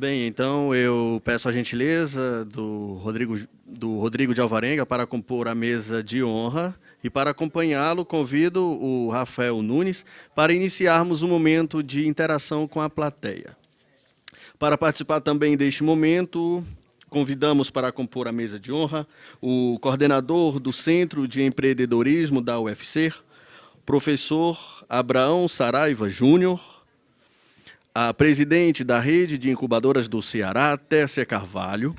Bem, então eu peço a gentileza do Rodrigo de Alvarenga para compor a mesa de honra e para acompanhá-lo convido o Rafael Nunes para iniciarmos um momento de interação com a plateia. Para participar também deste momento, convidamos para compor a mesa de honra o coordenador do Centro de Empreendedorismo da UFC, professor Abraão Saraiva Júnior, a presidente da Rede de Incubadoras do Ceará, Tércia Carvalho,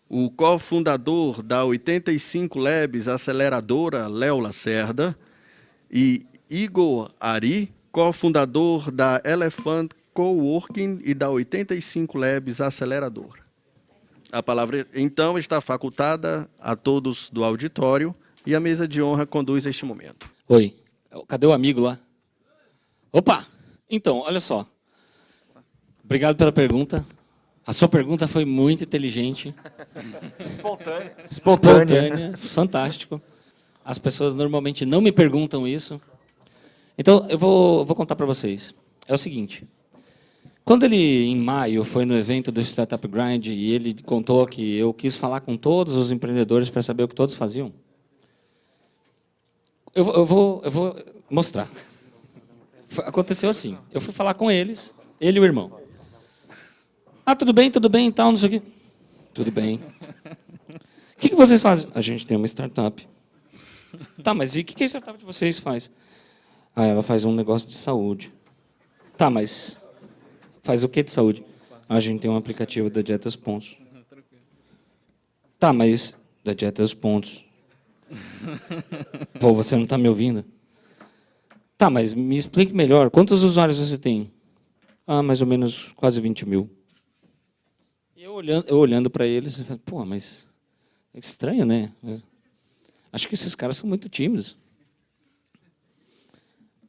o cofundador da 85 Labs Aceleradora, Léo Lacerda, e Igor Ari, cofundador da Elephant Coworking e da 85 Labs Aceleradora. A palavra, então, está facultada a todos do auditório e a mesa de honra conduz este momento. Oi, cadê o amigo lá? Opa! Então, olha só. Obrigado pela pergunta. A sua pergunta foi muito inteligente. Espontânea. Fantástico. As pessoas normalmente não me perguntam isso. Então, eu vou contar para vocês. É o seguinte. Quando ele, em maio, foi no evento do Startup Grind e ele contou que eu quis falar com todos os empreendedores para saber o que todos faziam, eu vou mostrar. Aconteceu assim. Eu fui falar com eles, ele e o irmão. Ah, tudo bem, tal, não sei o quê. Tudo bem. O que vocês fazem? A gente tem uma startup. Tá, mas e o que a startup de vocês faz? Ah, ela faz um negócio de saúde. Tá, mas faz o que de saúde? A gente tem um aplicativo da Dieta dos Pontos. Tá, mas da Dieta dos Pontos. Pô, você não está me ouvindo? Tá, mas me explique melhor. Quantos usuários você tem? Ah, mais ou menos quase 20 mil. E eu olhando para eles, eu falei, pô, mas é estranho, né? Acho que esses caras são muito tímidos.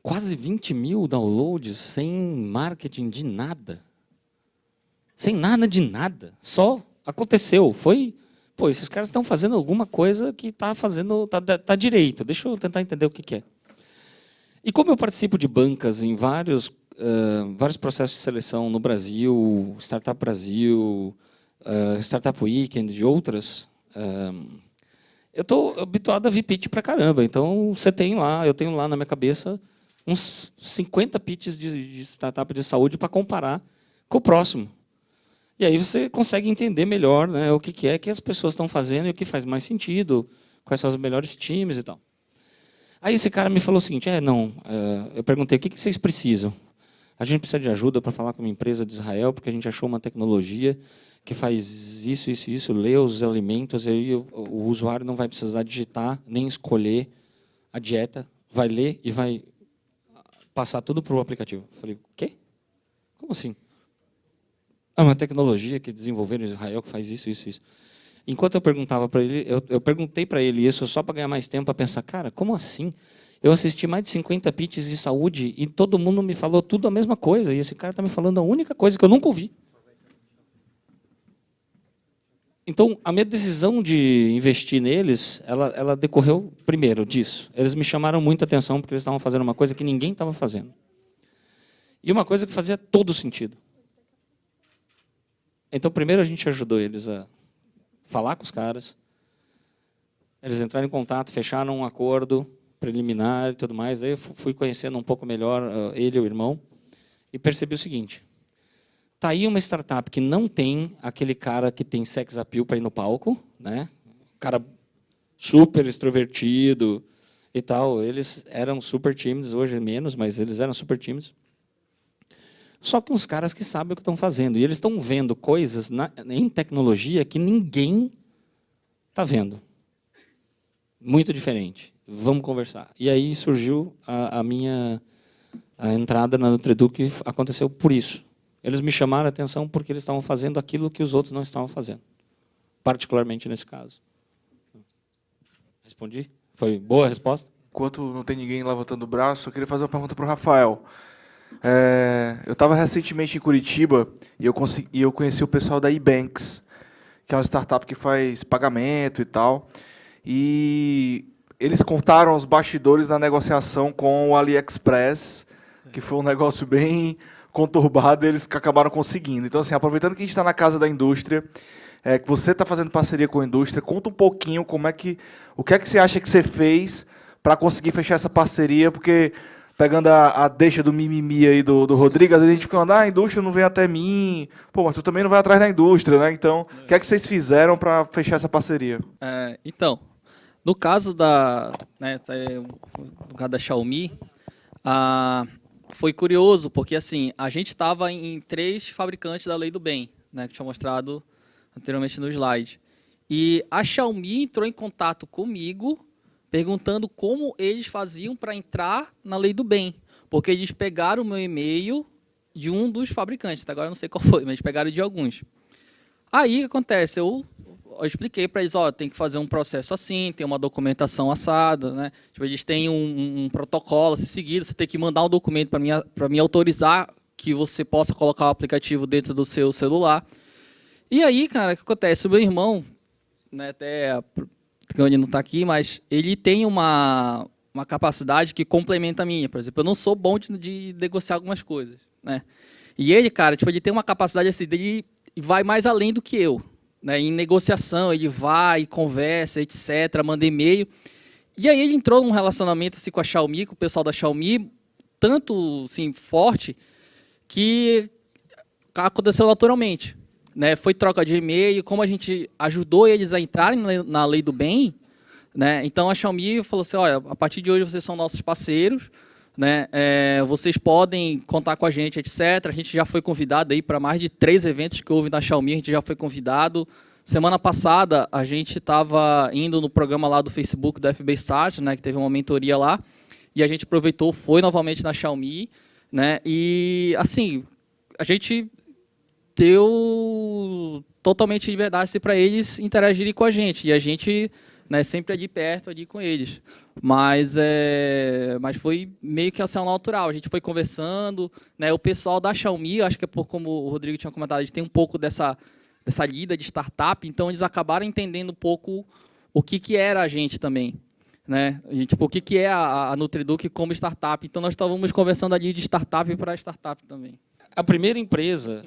Quase 20 mil downloads sem marketing de nada. Sem nada de nada. Só aconteceu. Foi, pô, esses caras estão fazendo alguma coisa que está fazendo, tá direito. Deixa eu tentar entender o que é. E como eu participo de bancas em vários processos de seleção no Brasil, Startup Brasil, Startup Weekend e outras, eu estou habituado a vir pitch para caramba. Então, eu tenho lá na minha cabeça uns 50 pitches de startup de saúde para comparar com o próximo. E aí você consegue entender melhor, né, o que é que as pessoas estão fazendo e o que faz mais sentido, quais são os melhores times e tal. Aí esse cara me falou o seguinte, eu perguntei, o que vocês precisam? A gente precisa de ajuda para falar com uma empresa de Israel, porque a gente achou uma tecnologia que faz isso, lê os alimentos, e aí o usuário não vai precisar digitar, nem escolher a dieta, vai ler e vai passar tudo para o aplicativo. Eu falei, o quê? Como assim? É uma tecnologia que desenvolveram em Israel que faz isso. Enquanto eu perguntava para ele, eu perguntei para ele isso só para ganhar mais tempo, para pensar, cara, como assim? Eu assisti mais de 50 pitches de saúde e todo mundo me falou tudo a mesma coisa, e esse cara está me falando a única coisa que eu nunca ouvi. Então, a minha decisão de investir neles, ela decorreu primeiro disso. Eles me chamaram muita atenção porque eles estavam fazendo uma coisa que ninguém estava fazendo. E uma coisa que fazia todo sentido. Então, primeiro a gente ajudou eles a falar com os caras, eles entraram em contato, fecharam um acordo preliminar e tudo mais. Aí eu fui conhecendo um pouco melhor ele e o irmão e percebi o seguinte. Está aí uma startup que não tem aquele cara que tem sex appeal para ir no palco, né? Cara super extrovertido e tal. Eles eram super tímidos, hoje menos, mas eles eram super tímidos. Só que uns caras que sabem o que estão fazendo. E eles estão vendo coisas em tecnologia que ninguém está vendo. Muito diferente. Vamos conversar. E aí surgiu a minha entrada na Nutridu, que aconteceu por isso. Eles me chamaram a atenção porque eles estavam fazendo aquilo que os outros não estavam fazendo. Particularmente nesse caso. Respondi? Foi boa a resposta? Enquanto não tem ninguém levantando o braço, eu queria fazer uma pergunta para o Rafael. Eu estava recentemente em Curitiba e eu conheci o pessoal da eBanks, que é uma startup que faz pagamento e tal. E eles contaram os bastidores da negociação com o AliExpress, que foi um negócio bem conturbada, eles acabaram conseguindo. Então, assim, aproveitando que a gente está na Casa da Indústria, que você está fazendo parceria com a indústria, conta um pouquinho o que é que você acha que você fez para conseguir fechar essa parceria, porque pegando a deixa do mimimi aí do Rodrigo, às vezes a gente fica falando, a indústria não vem até mim, pô, mas tu também não vai atrás da indústria, né? Então, o que é que vocês fizeram para fechar essa parceria? Então, no caso no caso da Xiaomi, foi curioso, porque assim, a gente estava em 3 fabricantes da Lei do Bem, né, que tinha mostrado anteriormente no slide. E a Xiaomi entrou em contato comigo, perguntando como eles faziam para entrar na Lei do Bem, porque eles pegaram o meu e-mail de um dos fabricantes, agora eu não sei qual foi, mas eles pegaram de alguns. Aí o que acontece? Eu expliquei para eles, tem que fazer um processo assim, tem uma documentação assada, né? Tipo, eles têm um protocolo a ser seguido, você tem que mandar um documento para mim autorizar que você possa colocar o aplicativo dentro do seu celular. E aí, cara, o que acontece? O meu irmão, né, até ele não está aqui, mas ele tem uma capacidade que complementa a minha. Por exemplo, eu não sou bom de negociar algumas coisas, né? E ele, cara, tipo, ele tem uma capacidade assim, dele vai mais além do que eu, né? Em negociação, ele vai, conversa, etc., manda e-mail. E aí ele entrou num relacionamento assim, com a Xiaomi, com o pessoal da Xiaomi, tanto assim, forte, que aconteceu naturalmente. Né, foi troca de e-mail, como a gente ajudou eles a entrarem na Lei do Bem, né, então a Xiaomi falou assim, olha, a partir de hoje vocês são nossos parceiros, né, vocês podem contar com a gente, etc. A gente já foi convidado para mais de 3 eventos que houve na Xiaomi, a gente já foi convidado. Semana passada a gente estava indo no programa lá do Facebook do FB Start, né, que teve uma mentoria lá, e a gente aproveitou, foi novamente na Xiaomi, né, e assim, a gente deu totalmente liberdade para eles interagirem com a gente. E a gente, né, sempre ali perto, ali com eles. Mas foi meio que assim, natural. A gente foi conversando. Né, o pessoal da Xiaomi, acho que como o Rodrigo tinha comentado, a gente tem um pouco dessa lida de startup, então eles acabaram entendendo um pouco o que era a gente também. Né? E, tipo, o que é a Nutriduc como startup. Então nós estávamos conversando ali de startup para startup também. A primeira empresa,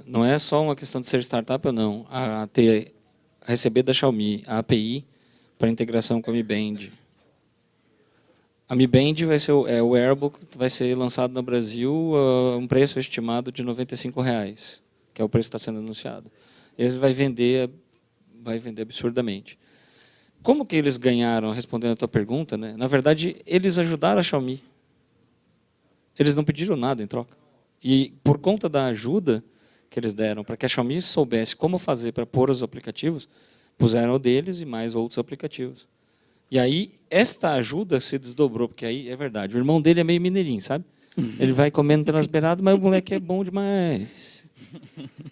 não é só uma questão de ser startup ou não, a receber da Xiaomi a API para integração com a Mi Band. A Mi Band vai ser o wearable que vai ser lançado no Brasil a um preço estimado de R$ 95,00, que é o preço que está sendo anunciado. Eles vai vender absurdamente. Como que eles ganharam, respondendo a tua pergunta, né? Na verdade, eles ajudaram a Xiaomi. Eles não pediram nada em troca. E por conta da ajuda que eles deram para que a Xiaomi soubesse como fazer para pôr os aplicativos, puseram o deles e mais outros aplicativos. E aí, esta ajuda se desdobrou, porque aí é verdade. O irmão dele é meio mineirinho, sabe? Ele vai comendo pelas beiradas, mas o moleque é bom demais.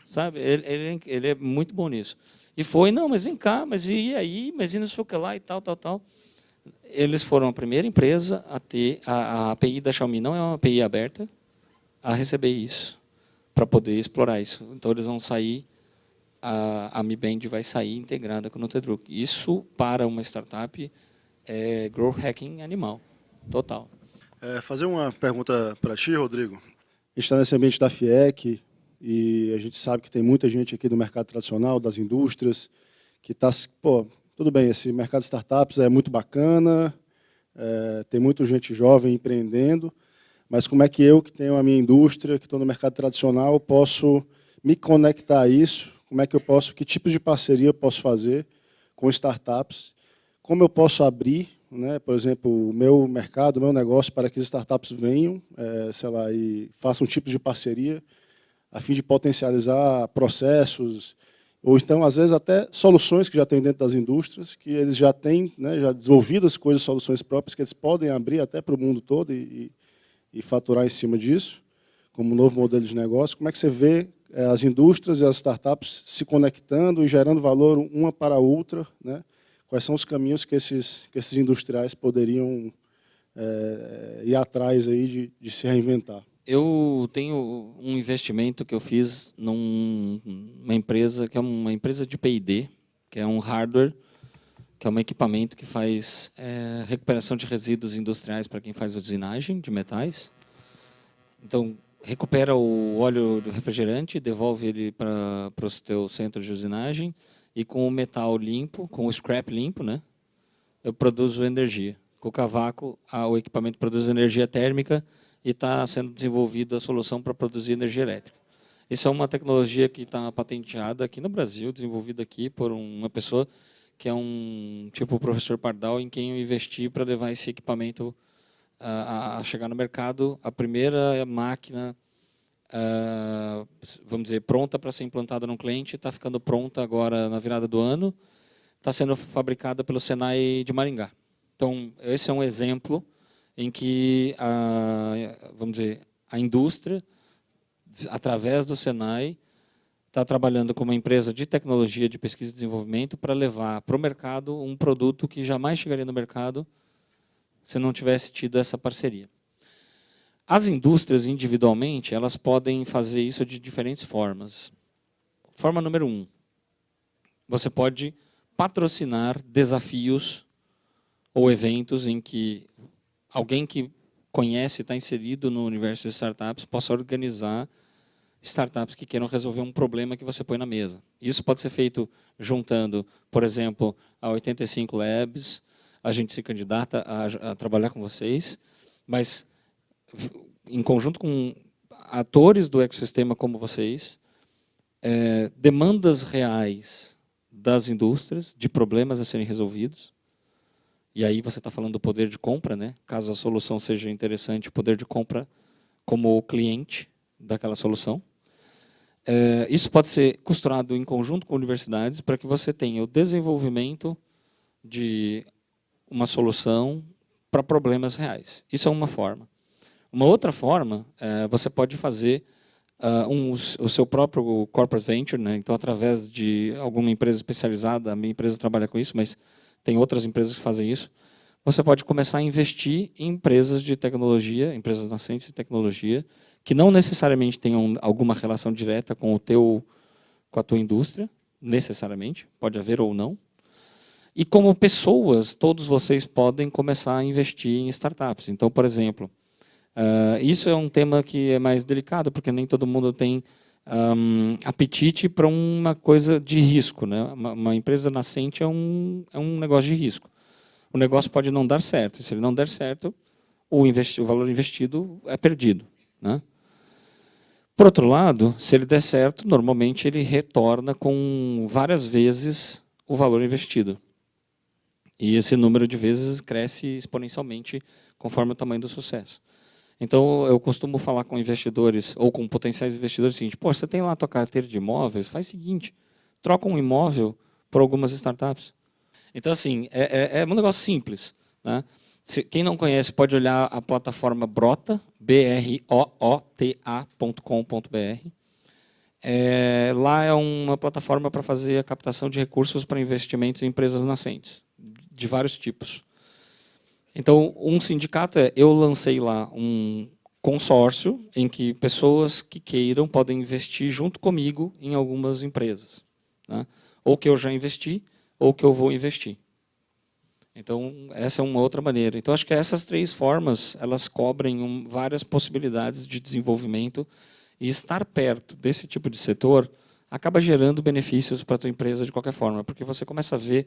Sabe? Ele é muito bom nisso. E foi, não, mas vem cá, mas e aí? Mas e não sei o que lá e tal. Eles foram a primeira empresa a ter, a API da Xiaomi não é uma API aberta, a receber isso, para poder explorar isso. Então, eles vão sair, a Mi Band vai sair integrada com o Nutedruc. Isso, para uma startup, é growth hacking animal, total. Fazer uma pergunta para ti, Rodrigo. A gente está nesse ambiente da FIEC e a gente sabe que tem muita gente aqui do mercado tradicional, das indústrias, que está... Tudo bem, esse mercado de startups é muito bacana, tem muita gente jovem empreendendo, mas como é que eu, que tenho a minha indústria, que estou no mercado tradicional, posso me conectar a isso? Como é que eu posso, que tipos de parceria eu posso fazer com startups? Como eu posso abrir, né, por exemplo, o meu mercado, o meu negócio, para que as startups venham, e façam um tipo de parceria, a fim de potencializar processos, ou então, às vezes, até soluções que já tem dentro das indústrias, que eles já têm, né, já desenvolvido as coisas, soluções próprias, que eles podem abrir até para o mundo todo e faturar em cima disso, como um novo modelo de negócio. Como é que você vê as indústrias e as startups se conectando e gerando valor uma para a outra, né? Quais são os caminhos que esses industriais poderiam ir atrás aí de se reinventar? Eu tenho um investimento que eu fiz numa empresa que é uma empresa de P&D, que é um hardware, que é um equipamento que faz recuperação de resíduos industriais para quem faz usinagem de metais. Então, recupera o óleo do refrigerante, devolve ele para o teu centro de usinagem e com o metal limpo, com o scrap limpo, né, eu produzo energia. Com o cavaco, o equipamento produz energia térmica e está sendo desenvolvida a solução para produzir energia elétrica. Isso é uma tecnologia que está patenteada aqui no Brasil, desenvolvida aqui por uma pessoa que é um tipo o professor Pardal, em quem eu investi para levar esse equipamento a chegar no mercado. A primeira máquina, vamos dizer, pronta para ser implantada num cliente, está ficando pronta agora na virada do ano, está sendo fabricada pelo Senai de Maringá. Então, esse é um exemplo em que, vamos dizer, a indústria, através do Senai, está trabalhando com uma empresa de tecnologia, de pesquisa e desenvolvimento, para levar para o mercado um produto que jamais chegaria no mercado se não tivesse tido essa parceria. As indústrias, individualmente, elas podem fazer isso de diferentes formas. Forma número 1. Você pode patrocinar desafios ou eventos em que alguém que conhece, está inserido no universo de startups, possa organizar startups que queiram resolver um problema que você põe na mesa. Isso pode ser feito juntando, por exemplo, a 85 Labs, a gente se candidata a trabalhar com vocês, mas em conjunto com atores do ecossistema como vocês, demandas reais das indústrias, de problemas a serem resolvidos, e aí você está falando do poder de compra, né? Caso a solução seja interessante, o poder de compra como cliente daquela solução. Isso pode ser costurado em conjunto com universidades para que você tenha o desenvolvimento de uma solução para problemas reais. Isso é uma forma. Uma outra forma, você pode fazer o seu próprio corporate venture, né? Então, através de alguma empresa especializada, a minha empresa trabalha com isso, mas tem outras empresas que fazem isso, você pode começar a investir em empresas de tecnologia, empresas nascentes de tecnologia, que não necessariamente tenham alguma relação direta com a tua indústria, necessariamente, pode haver ou não. E como pessoas, todos vocês podem começar a investir em startups. Então, por exemplo, isso é um tema que é mais delicado, porque nem todo mundo tem apetite para uma coisa de risco, né? Uma empresa nascente é um negócio de risco. O negócio pode não dar certo. E se ele não der certo, o valor investido é perdido, né? Por outro lado, se ele der certo, normalmente ele retorna com várias vezes o valor investido. E esse número de vezes cresce exponencialmente conforme o tamanho do sucesso. Então, eu costumo falar com investidores, ou com potenciais investidores, o seguinte: pô, você tem lá a tua carteira de imóveis, faz o seguinte, troca um imóvel por algumas startups. Então, assim, é um negócio simples, né? Quem não conhece pode olhar a plataforma Brota, broota.com.br. Lá é uma plataforma para fazer a captação de recursos para investimentos em empresas nascentes, de vários tipos. Então, um sindicato eu lancei lá um consórcio em que pessoas que queiram podem investir junto comigo em algumas empresas, né? Ou que eu já investi, ou que eu vou investir. Então, essa é uma outra maneira. Então, acho que essas 3 formas, elas cobrem várias possibilidades de desenvolvimento, e estar perto desse tipo de setor acaba gerando benefícios para a tua empresa de qualquer forma, porque você começa a ver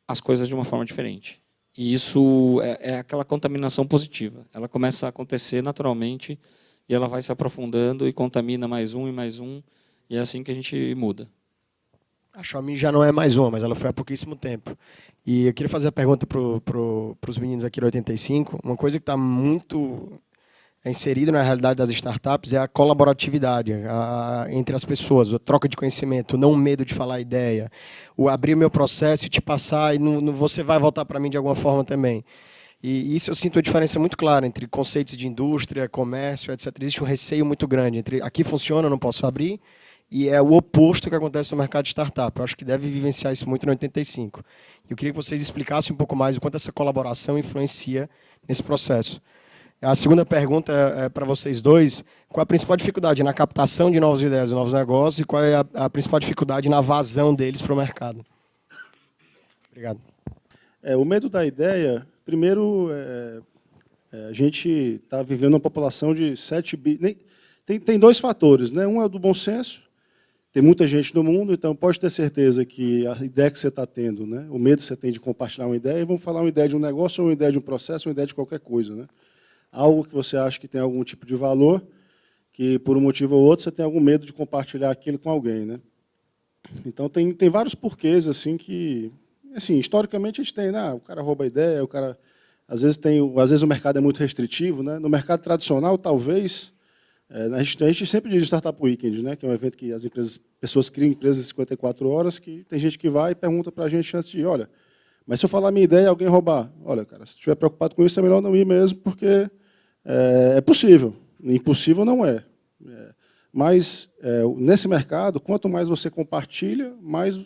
as coisas de uma forma diferente. E isso é aquela contaminação positiva. Ela começa a acontecer naturalmente e ela vai se aprofundando e contamina mais um, e é assim que a gente muda. A Xiaomi já não é mais uma, mas ela foi há pouquíssimo tempo. E eu queria fazer a pergunta para os meninos aqui do 85. Uma coisa que está muito inserida na realidade das startups é a colaboratividade entre as pessoas, a troca de conhecimento, não o medo de falar a ideia, o abrir o meu processo e te passar e você vai voltar para mim de alguma forma também. E isso eu sinto uma diferença muito clara entre conceitos de indústria, comércio, etc. Existe um receio muito grande entre aqui funciona, eu não posso abrir, e é o oposto que acontece no mercado de startup. Eu acho que deve vivenciar isso muito no 85. Eu queria que vocês explicassem um pouco mais o quanto essa colaboração influencia nesse processo. A segunda pergunta é para vocês dois. Qual a principal dificuldade na captação de novas ideias e novos negócios, e qual é a principal dificuldade na vazão deles para o mercado? Obrigado. O medo da ideia, primeiro, A gente está vivendo uma população de 7 bilhões. Tem dois fatores, né? Um é o do bom senso. Tem muita gente no mundo, então pode ter certeza que a ideia que você está tendo, né? O medo que você tem de compartilhar uma ideia, e vamos falar uma ideia de um negócio, ou uma ideia de um processo, ou uma ideia de qualquer coisa, né? Algo que você acha que tem algum tipo de valor, que por um motivo ou outro você tem algum medo de compartilhar aquilo com alguém, né? Então tem vários porquês assim que, assim, historicamente a gente tem, né? O cara rouba a ideia, o cara às vezes o mercado é muito restritivo, né? No mercado tradicional, talvez, a gente sempre diz Startup Weekend, né? Que é um evento que pessoas criam empresas em 54 horas, que tem gente que vai e pergunta para a gente antes de ir, olha, mas se eu falar a minha ideia e alguém roubar, olha, cara, se estiver preocupado com isso, é melhor não ir mesmo, porque é possível. Impossível não é. Mas, nesse mercado, quanto mais você compartilha, mais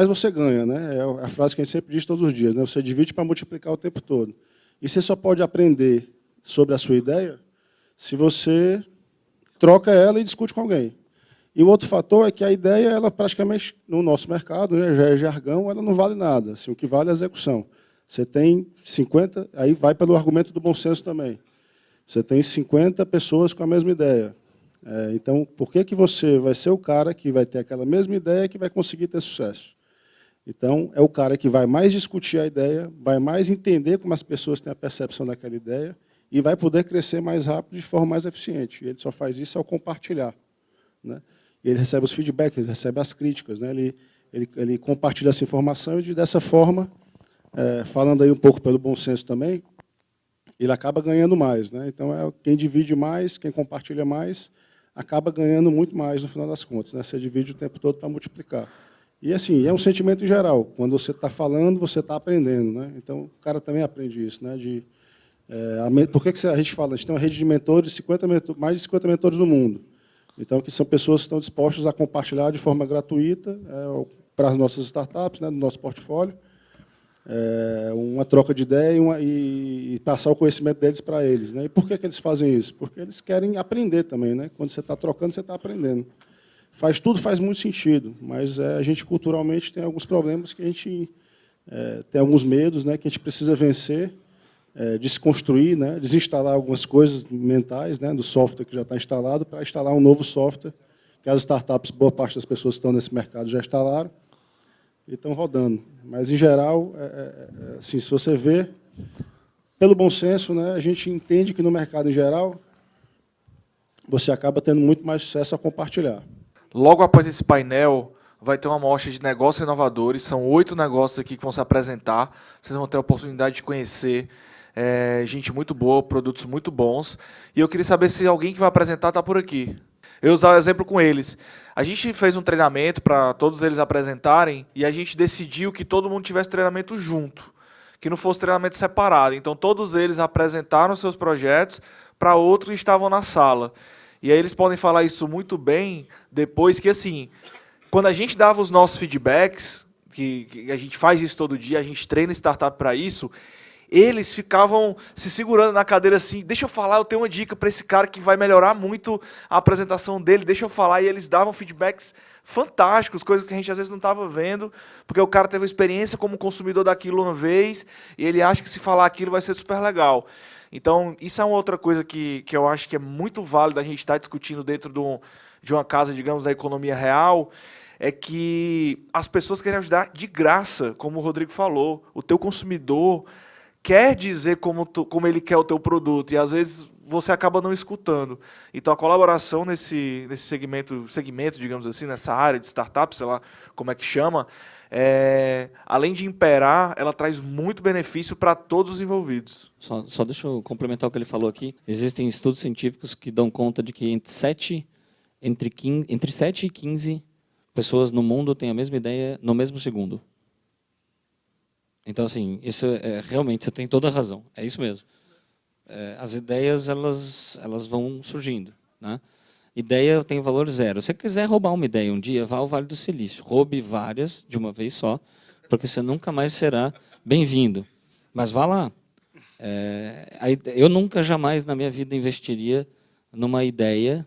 você ganha, né? É a frase que a gente sempre diz todos os dias, né? Você divide para multiplicar o tempo todo. E você só pode aprender sobre a sua ideia se você troca ela e discute com alguém. E o outro fator é que a ideia, ela praticamente, no nosso mercado, né, já é jargão, ela não vale nada. Assim, o que vale é a execução. Você tem 50, aí vai pelo argumento do bom senso também. Você tem 50 pessoas com a mesma ideia. Então, por que você vai ser o cara que vai ter aquela mesma ideia que vai conseguir ter sucesso? Então, é o cara que vai mais discutir a ideia, vai mais entender como as pessoas têm a percepção daquela ideia e vai poder crescer mais rápido de forma mais eficiente. E ele só faz isso ao compartilhar, né? E ele recebe os feedbacks, ele recebe as críticas, né? Ele compartilha essa informação e, dessa forma, falando aí um pouco pelo bom senso também, ele acaba ganhando mais, né? Então, quem divide mais, quem compartilha mais, acaba ganhando muito mais no final das contas, né? Você divide o tempo todo para multiplicar. E, assim, é um sentimento em geral. Quando você está falando, você está aprendendo, né? Então, o cara também aprende isso, né? Por que a gente fala? A gente tem uma rede de mentores, mais de 50 mentores no mundo. Então, que são pessoas que estão dispostas a compartilhar de forma gratuita para as nossas startups, né, do nosso portfólio, uma troca de ideia e passar o conhecimento deles para eles, né? E por que eles fazem isso? Porque eles querem aprender também, né? Quando você está trocando, você está aprendendo. Tudo faz muito sentido, mas a gente culturalmente tem alguns problemas que a gente tem alguns medos, né, que a gente precisa vencer, desconstruir, né, desinstalar algumas coisas mentais, né, do software que já está instalado para instalar um novo software que as startups, boa parte das pessoas que estão nesse mercado já instalaram e estão rodando. Mas, em geral, assim, se você vê, pelo bom senso, né, a gente entende que no mercado em geral você acaba tendo muito mais sucesso a compartilhar. Logo após esse painel, vai ter uma amostra de negócios inovadores. São 8 negócios aqui que vão se apresentar. Vocês vão ter a oportunidade de conhecer gente muito boa, produtos muito bons. E eu queria saber se alguém que vai apresentar está por aqui. Eu usar o exemplo com eles. A gente fez um treinamento para todos eles apresentarem e a gente decidiu que todo mundo tivesse treinamento junto, que não fosse treinamento separado. Então, todos eles apresentaram seus projetos para outros que estavam na sala. E aí eles podem falar isso muito bem depois que, assim, quando a gente dava os nossos feedbacks, que a gente faz isso todo dia, a gente treina startup para isso, eles ficavam se segurando na cadeira assim, deixa eu falar, eu tenho uma dica para esse cara que vai melhorar muito a apresentação dele, deixa eu falar, e eles davam feedbacks fantásticos, coisas que a gente às vezes não estava vendo, porque o cara teve uma experiência como consumidor daquilo uma vez, e ele acha que se falar aquilo vai ser super legal. Então, isso é uma outra coisa que eu acho que é muito válido a gente estar discutindo dentro de uma casa, digamos, da economia real, é que as pessoas querem ajudar de graça, como o Rodrigo falou. O teu consumidor quer dizer como ele quer o teu produto, e às vezes você acaba não escutando. Então, a colaboração nesse segmento, digamos assim, nessa área de startup, sei lá como é que chama, além de imperar, ela traz muito benefício para todos os envolvidos. Só deixa eu complementar o que ele falou aqui. Existem estudos científicos que dão conta de que entre 7 e 15 pessoas no mundo têm a mesma ideia no mesmo segundo. Então, assim, isso realmente, você tem toda a razão. É isso mesmo. As ideias, elas vão surgindo, né? Ideia tem valor zero. Se você quiser roubar uma ideia um dia, vá ao Vale do Silício. Roube várias de uma vez só, porque você nunca mais será bem-vindo. Mas vá lá. Eu nunca, jamais na minha vida investiria numa ideia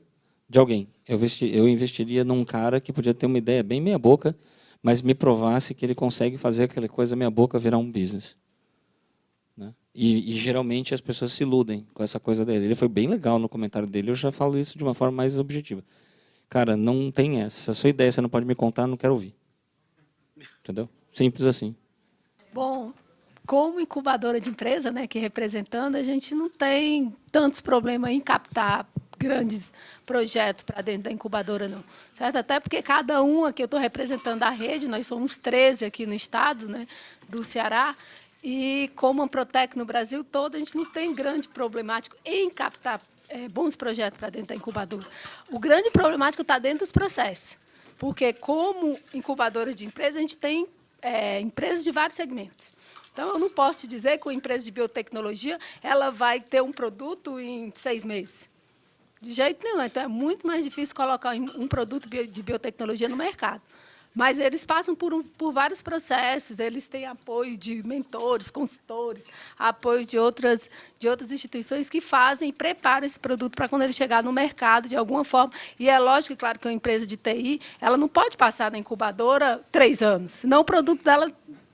de alguém. Eu investiria num cara que podia ter uma ideia bem meia-boca, mas me provasse que ele consegue fazer aquela coisa meia-boca virar um business. Né? E geralmente as pessoas se iludem com essa coisa dele. Ele foi bem legal no comentário dele, eu já falo isso de uma forma mais objetiva. Cara, não tem essa. Se a sua ideia você não pode me contar, não quero ouvir. Entendeu? Simples assim. Bom, como incubadora de empresa, né, que representando, a gente não tem tantos problemas em captar grandes projetos para dentro da incubadora, não. Certo? Até porque cada um aqui, eu estou representando a rede, nós somos 13 aqui no estado, né, do Ceará, e como a Protec no Brasil todo, a gente não tem grande problemático em captar bons projetos para dentro da incubadora. O grande problemático está dentro dos processos, porque como incubadora de empresa, a gente tem empresas de vários segmentos. Então, eu não posso te dizer que uma empresa de biotecnologia ela vai ter um produto em 6 meses. De jeito nenhum. Então, é muito mais difícil colocar um produto de biotecnologia no mercado. Mas eles passam por vários processos, eles têm apoio de mentores, consultores, apoio de outras instituições que fazem e preparam esse produto para quando ele chegar no mercado, de alguma forma. E é lógico, claro, que uma empresa de TI ela não pode passar na incubadora 3 anos, senão o produto dela,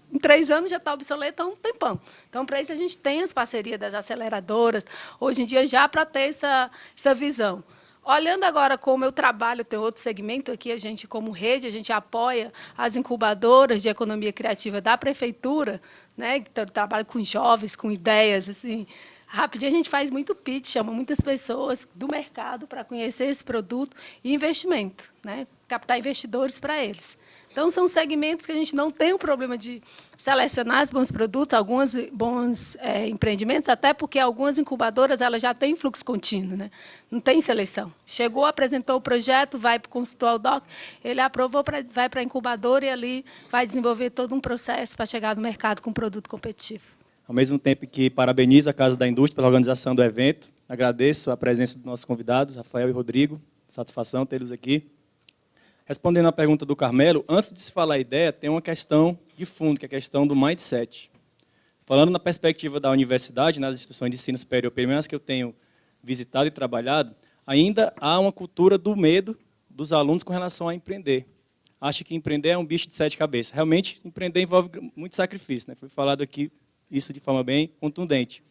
em 3 anos, já está obsoleto há um tempão. Então, para isso, a gente tem as parcerias das aceleradoras, hoje em dia, já para ter essa visão. Olhando agora como eu trabalho, tem outro segmento aqui, a gente, como rede, a gente apoia as incubadoras de economia criativa da prefeitura, né, que trabalha com jovens, com ideias, assim. Rapidinho a gente faz muito pitch, chama muitas pessoas do mercado para conhecer esse produto e investimento, né, captar investidores para eles. Então, são segmentos que a gente não tem o problema de selecionar os bons produtos, alguns bons empreendimentos, até porque algumas incubadoras elas já têm fluxo contínuo, né? Não tem seleção. Chegou, apresentou o projeto, vai para o consultor DOC, ele aprovou, vai para a incubadora e ali vai desenvolver todo um processo para chegar no mercado com um produto competitivo. Ao mesmo tempo que parabenizo a Casa da Indústria pela organização do evento, agradeço a presença dos nossos convidados, Rafael e Rodrigo, satisfação tê-los aqui. Respondendo à pergunta do Carmelo, antes de se falar a ideia, tem uma questão de fundo, que é a questão do mindset. Falando na perspectiva da universidade, nas instituições de ensino superior, pelo menos que eu tenho visitado e trabalhado, ainda há uma cultura do medo dos alunos com relação a empreender. Acha que empreender é um bicho de 7 cabeças. Realmente, empreender envolve muito sacrifício, né? Foi falado aqui isso de forma bem contundente.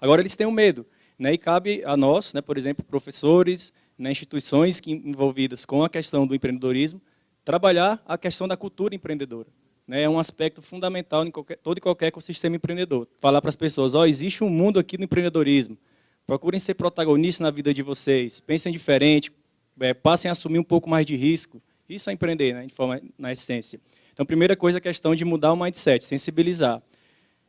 Agora, eles têm um medo, né? E cabe a nós, né, por exemplo, professores, né, instituições envolvidas com a questão do empreendedorismo, trabalhar a questão da cultura empreendedora. Né, é um aspecto fundamental em todo e qualquer ecossistema empreendedor. Falar para as pessoas, existe um mundo aqui no empreendedorismo, procurem ser protagonistas na vida de vocês, pensem diferente, passem a assumir um pouco mais de risco. Isso é empreender, né, na essência. Então, primeira coisa, a questão de mudar o mindset, sensibilizar.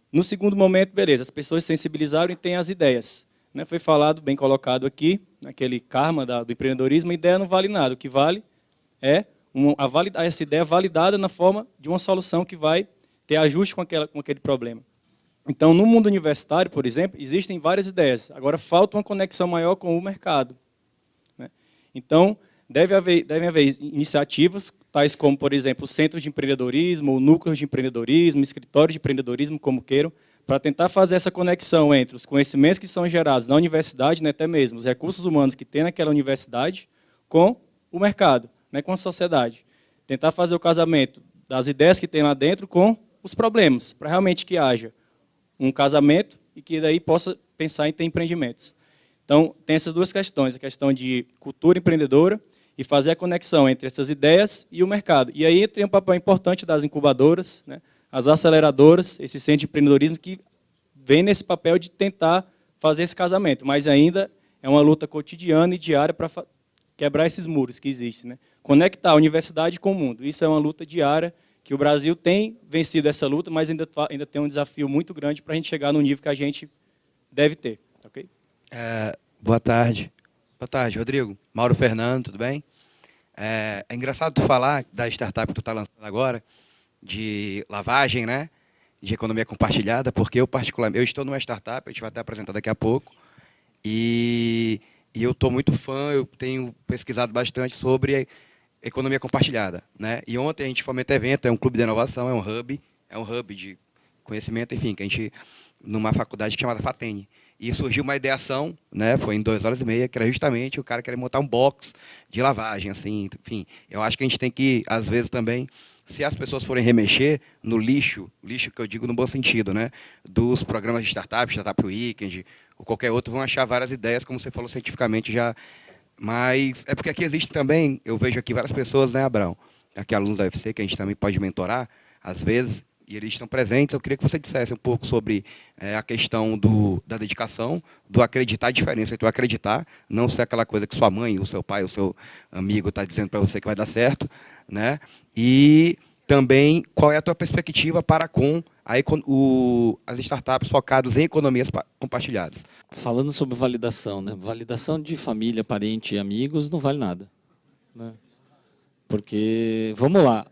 No segundo momento, beleza, as pessoas sensibilizaram e têm as ideias. Né, foi falado, bem colocado aqui, naquele karma do empreendedorismo, a ideia não vale nada. O que vale é essa ideia validada na forma de uma solução que vai ter ajuste com aquele problema. Então, no mundo universitário, por exemplo, existem várias ideias. Agora, falta uma conexão maior com o mercado. Né? Então, devem haver iniciativas, tais como, por exemplo, centros de empreendedorismo, ou núcleos de empreendedorismo, escritórios de empreendedorismo, como queiram, para tentar fazer essa conexão entre os conhecimentos que são gerados na universidade, né, até mesmo os recursos humanos que tem naquela universidade, com o mercado, né, com a sociedade. Tentar fazer o casamento das ideias que tem lá dentro com os problemas, para realmente que haja um casamento e que daí possa pensar em ter empreendimentos. Então, tem essas duas questões, a questão de cultura empreendedora e fazer a conexão entre essas ideias e o mercado. E aí tem um papel importante das incubadoras, né, as aceleradoras, esse centro de empreendedorismo que vem nesse papel de tentar fazer esse casamento, mas ainda é uma luta cotidiana e diária para quebrar esses muros que existem. Né? Conectar a universidade com o mundo, isso é uma luta diária, que o Brasil tem vencido essa luta, mas ainda tem um desafio muito grande para a gente chegar no nível que a gente deve ter. Okay? Boa tarde. Boa tarde, Rodrigo. Mauro Fernando, tudo bem? É engraçado tu falar da startup que tu está lançando agora, de lavagem, né? De economia compartilhada, porque eu estou numa startup, a gente vai até apresentar daqui a pouco, e eu estou muito fã, eu tenho pesquisado bastante sobre economia compartilhada, né? E ontem a gente fomenta evento, é um clube de inovação, é um hub de conhecimento, enfim, que a gente, numa faculdade chamada FATEN. E surgiu uma ideação, né? Foi em 2h30, que era justamente o cara querer montar um box de lavagem, assim, enfim. Eu acho que a gente tem que, às vezes, também se as pessoas forem remexer no lixo que eu digo no bom sentido, né, dos programas de Startup Weekend, ou qualquer outro, vão achar várias ideias, como você falou cientificamente já. Mas é porque aqui existe também, eu vejo aqui várias pessoas, né, Abraão, aqui alunos da UFC, que a gente também pode mentorar, às vezes, e eles estão presentes. Eu queria que você dissesse um pouco sobre a questão da dedicação, do acreditar, a diferença entre o acreditar, não ser aquela coisa que sua mãe, o seu pai, o seu amigo está dizendo para você que vai dar certo, né? E também qual é a tua perspectiva para com as startups focadas em economias compartilhadas. Falando sobre validação, né? Validação de família, parente e amigos não vale nada, né? Porque, vamos lá,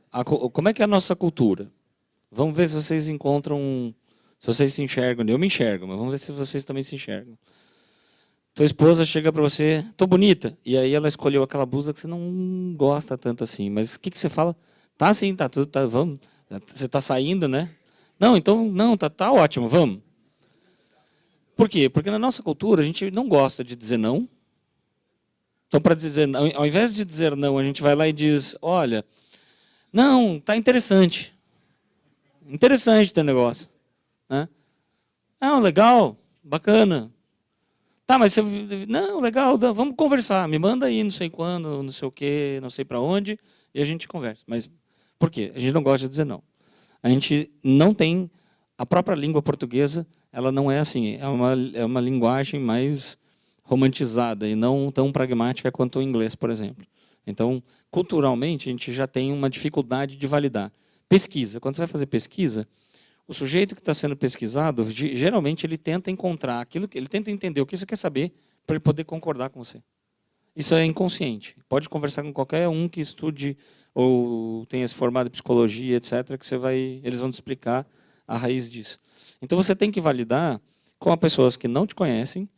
como é que é a nossa cultura? Vamos ver se vocês encontram, se vocês se enxergam. Eu me enxergo, mas vamos ver se vocês também se enxergam. Tua esposa chega para você, tô bonita, e aí ela escolheu aquela blusa que você não gosta tanto assim, mas o que você fala? Tá sim, tá tudo, tá, vamos. Você tá saindo, né? Não, então, não, tá ótimo, vamos. Por quê? Porque na nossa cultura a gente não gosta de dizer não. Então, para dizer, ao invés de dizer não, a gente vai lá e diz, olha, não, tá interessante. Interessante teu negócio, né? Ah, legal, bacana. Tá, mas você... Não, legal, vamos conversar. Me manda aí, não sei quando, não sei o quê, não sei para onde, e a gente conversa. Mas por quê? A gente não gosta de dizer não. A gente não tem... A própria língua portuguesa, ela não é assim. É uma linguagem mais romantizada e não tão pragmática quanto o inglês, por exemplo. Então, culturalmente, a gente já tem uma dificuldade de validar. Pesquisa. Quando você vai fazer pesquisa, o sujeito que está sendo pesquisado, geralmente ele tenta encontrar aquilo que ele tenta entender o que você quer saber para ele poder concordar com você. Isso é inconsciente. Pode conversar com qualquer um que estude ou tenha se formado em psicologia, etc., que eles vão te explicar a raiz disso. Então você tem que validar com pessoas que não te conhecem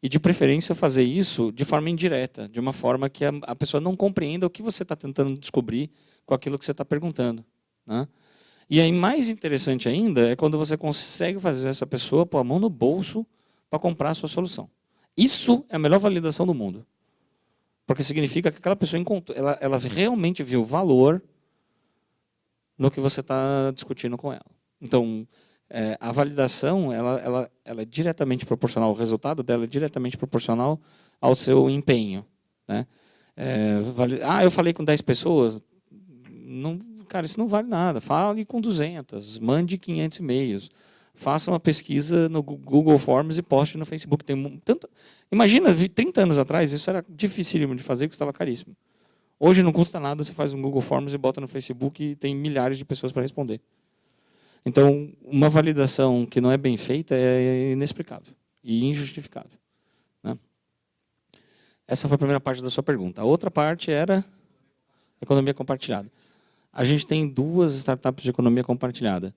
e, de preferência, fazer isso de forma indireta, de uma forma que a pessoa não compreenda o que você está tentando descobrir com aquilo que você está perguntando, né? E aí, mais interessante ainda, é quando você consegue fazer essa pessoa pôr a mão no bolso para comprar a sua solução. Isso é a melhor validação do mundo. Porque significa que aquela pessoa ela realmente viu valor no que você está discutindo com ela. Então, a validação ela é diretamente proporcional, o resultado dela é diretamente proporcional ao seu empenho, né? Eu falei com 10 pessoas, não, cara, isso não vale nada. Fale com 200, mande 500 e-mails, faça uma pesquisa no Google Forms e poste no Facebook. Imagina, 30 anos atrás, isso era dificílimo de fazer, porque estava caríssimo. Hoje não custa nada, você faz um Google Forms e bota no Facebook e tem milhares de pessoas para responder. Então, uma validação que não é bem feita é inexplicável e injustificável, né? Essa foi a primeira parte da sua pergunta. A outra parte era economia compartilhada. A gente tem 2 startups de economia compartilhada.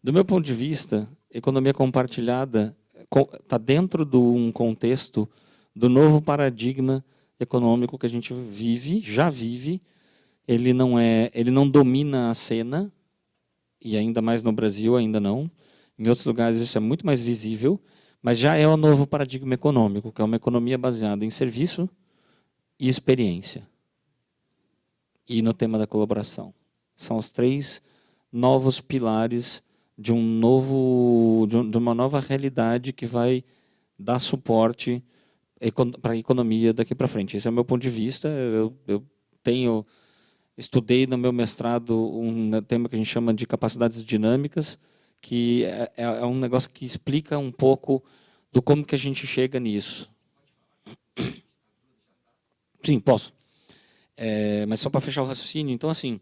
Do meu ponto de vista, economia compartilhada está dentro de um contexto do novo paradigma econômico que a gente já vive. Ele não domina a cena, e ainda mais no Brasil, ainda não. Em outros lugares isso é muito mais visível, mas já é o novo paradigma econômico, que é uma economia baseada em serviço e experiência. E no tema da colaboração. São os 3 novos pilares de uma nova realidade que vai dar suporte para a economia daqui para frente. Esse é o meu ponto de vista. Eu estudei no meu mestrado um tema que a gente chama de capacidades dinâmicas, que é um negócio que explica um pouco do como que a gente chega nisso. Sim, posso. Mas só para fechar o raciocínio, então, assim,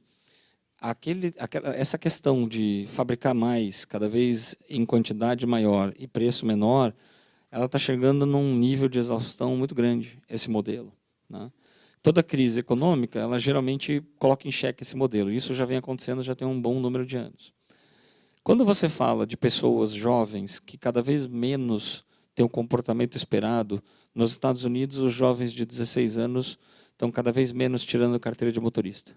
essa questão de fabricar mais, cada vez em quantidade maior e preço menor, ela está chegando num nível de exaustão muito grande, esse modelo, né? Toda crise econômica, ela geralmente coloca em xeque esse modelo. Isso já vem acontecendo, já tem um bom número de anos. Quando você fala de pessoas jovens que cada vez menos têm o comportamento esperado, nos Estados Unidos, os jovens de 16 anos estão cada vez menos tirando a carteira de motorista.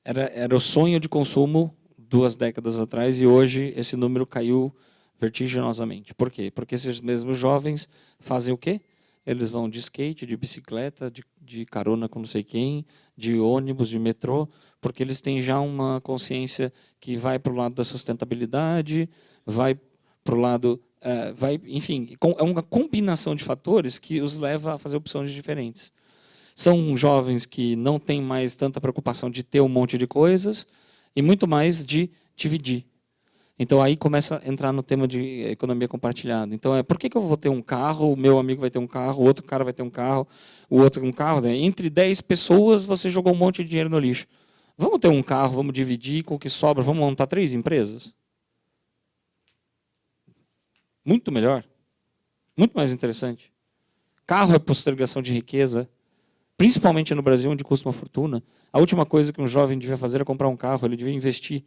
Era o sonho de consumo 2 décadas atrás e hoje esse número caiu vertiginosamente. Por quê? Porque esses mesmos jovens fazem o quê? eles vão de skate, de bicicleta, de carona com não sei quem, de ônibus, de metrô, porque eles têm já uma consciência que vai para o lado da sustentabilidade, vai para o lado... enfim, é uma combinação de fatores que os leva a fazer opções diferentes. São jovens que não têm mais tanta preocupação de ter um monte de coisas e muito mais de dividir. Então, aí começa a entrar no tema de economia compartilhada. Então, por que eu vou ter um carro, o meu amigo vai ter um carro, o outro cara vai ter um carro, o outro um carro? Né? Entre 10 pessoas, você jogou um monte de dinheiro no lixo. Vamos ter um carro, vamos dividir, com o que sobra, vamos montar 3 empresas? Muito melhor. Muito mais interessante. Carro é postergação de riqueza, principalmente no Brasil, onde custa uma fortuna. A última coisa que um jovem devia fazer é comprar um carro, ele devia investir.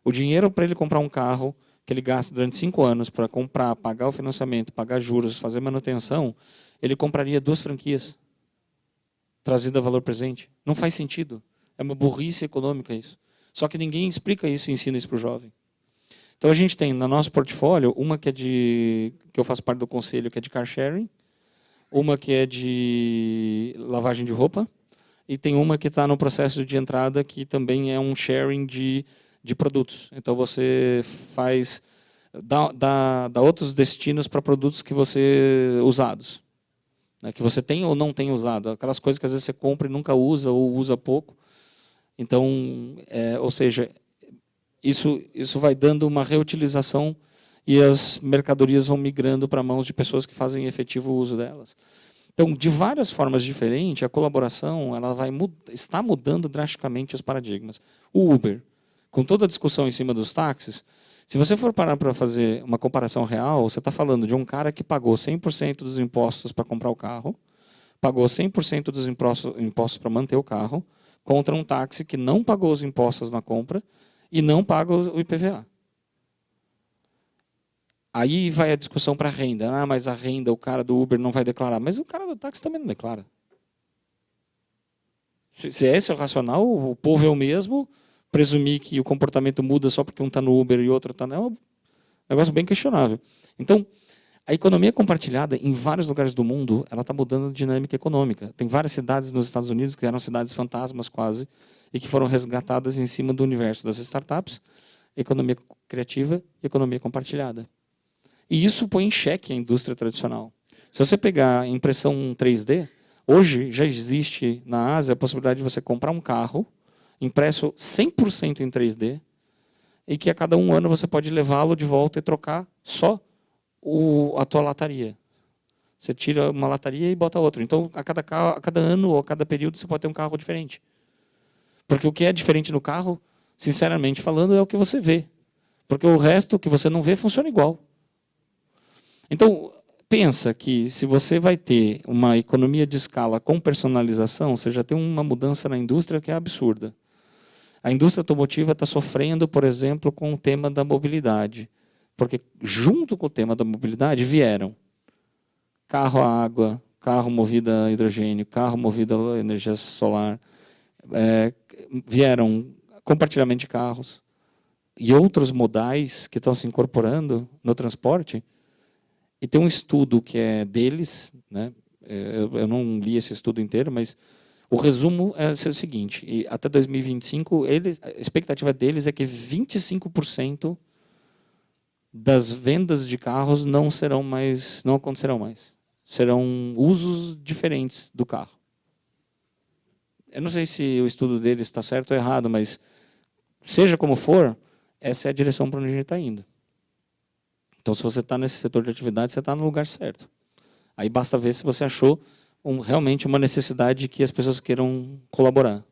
O dinheiro para ele comprar um carro, que ele gasta durante 5 anos para comprar, pagar o financiamento, pagar juros, fazer manutenção, ele compraria 2 franquias, trazida a valor presente. Não faz sentido. É uma burrice econômica isso. Só que ninguém explica isso e ensina isso para o jovem. Então a gente tem no nosso portfólio uma que eu faço parte do conselho, que é de car sharing, uma que é de lavagem de roupa, e tem uma que está no processo de entrada, que também é um sharing de produtos. Então você dá outros destinos para produtos que você usados, né, que você tem ou não tem usado, aquelas coisas que às vezes você compra e nunca usa ou usa pouco. Então, ou seja, isso vai dando uma reutilização e as mercadorias vão migrando para mãos de pessoas que fazem efetivo uso delas. Então, de várias formas diferentes, a colaboração está mudando drasticamente os paradigmas. O Uber, com toda a discussão em cima dos táxis, se você for parar para fazer uma comparação real, você está falando de um cara que pagou 100% dos impostos para comprar o carro, pagou 100% dos impostos para manter o carro, contra um táxi que não pagou os impostos na compra e não paga o IPVA. Aí vai a discussão para a renda. Mas a renda, o cara do Uber não vai declarar. Mas o cara do táxi também não declara. Se esse é o racional, o povo é o mesmo, presumir que o comportamento muda só porque um está no Uber e o outro está... É um negócio bem questionável. Então, a economia compartilhada, em vários lugares do mundo, ela está mudando a dinâmica econômica. Tem várias cidades nos Estados Unidos que eram cidades fantasmas quase, e que foram resgatadas em cima do universo das startups, economia criativa e economia compartilhada. E isso põe em xeque a indústria tradicional. Se você pegar a impressão 3D, hoje já existe na Ásia a possibilidade de você comprar um carro impresso 100% em 3D, e que a cada 1 ano você pode levá-lo de volta e trocar só a tua lataria. Você tira uma lataria e bota outra. Então, a cada ano ou a cada período, você pode ter um carro diferente. Porque o que é diferente no carro, sinceramente falando, é o que você vê. Porque o resto que você não vê funciona igual. Então, pensa que se você vai ter uma economia de escala com personalização, você já tem uma mudança na indústria que é absurda. A indústria automotiva está sofrendo, por exemplo, com o tema da mobilidade. Porque junto com o tema da mobilidade vieram carro a água, carro movido a hidrogênio, carro movido a energia solar, vieram compartilhamento de carros e outros modais que estão se incorporando no transporte. E tem um estudo que é deles, né? Eu não li esse estudo inteiro, mas o resumo é o seguinte: até 2025, a expectativa deles é que 25% das vendas de carros não acontecerão mais. Serão usos diferentes do carro. Eu não sei se o estudo deles está certo ou errado, mas seja como for, essa é a direção para onde a gente está indo. Então, se você está nesse setor de atividade, você está no lugar certo. Aí basta ver se você achou realmente uma necessidade que as pessoas queiram colaborar.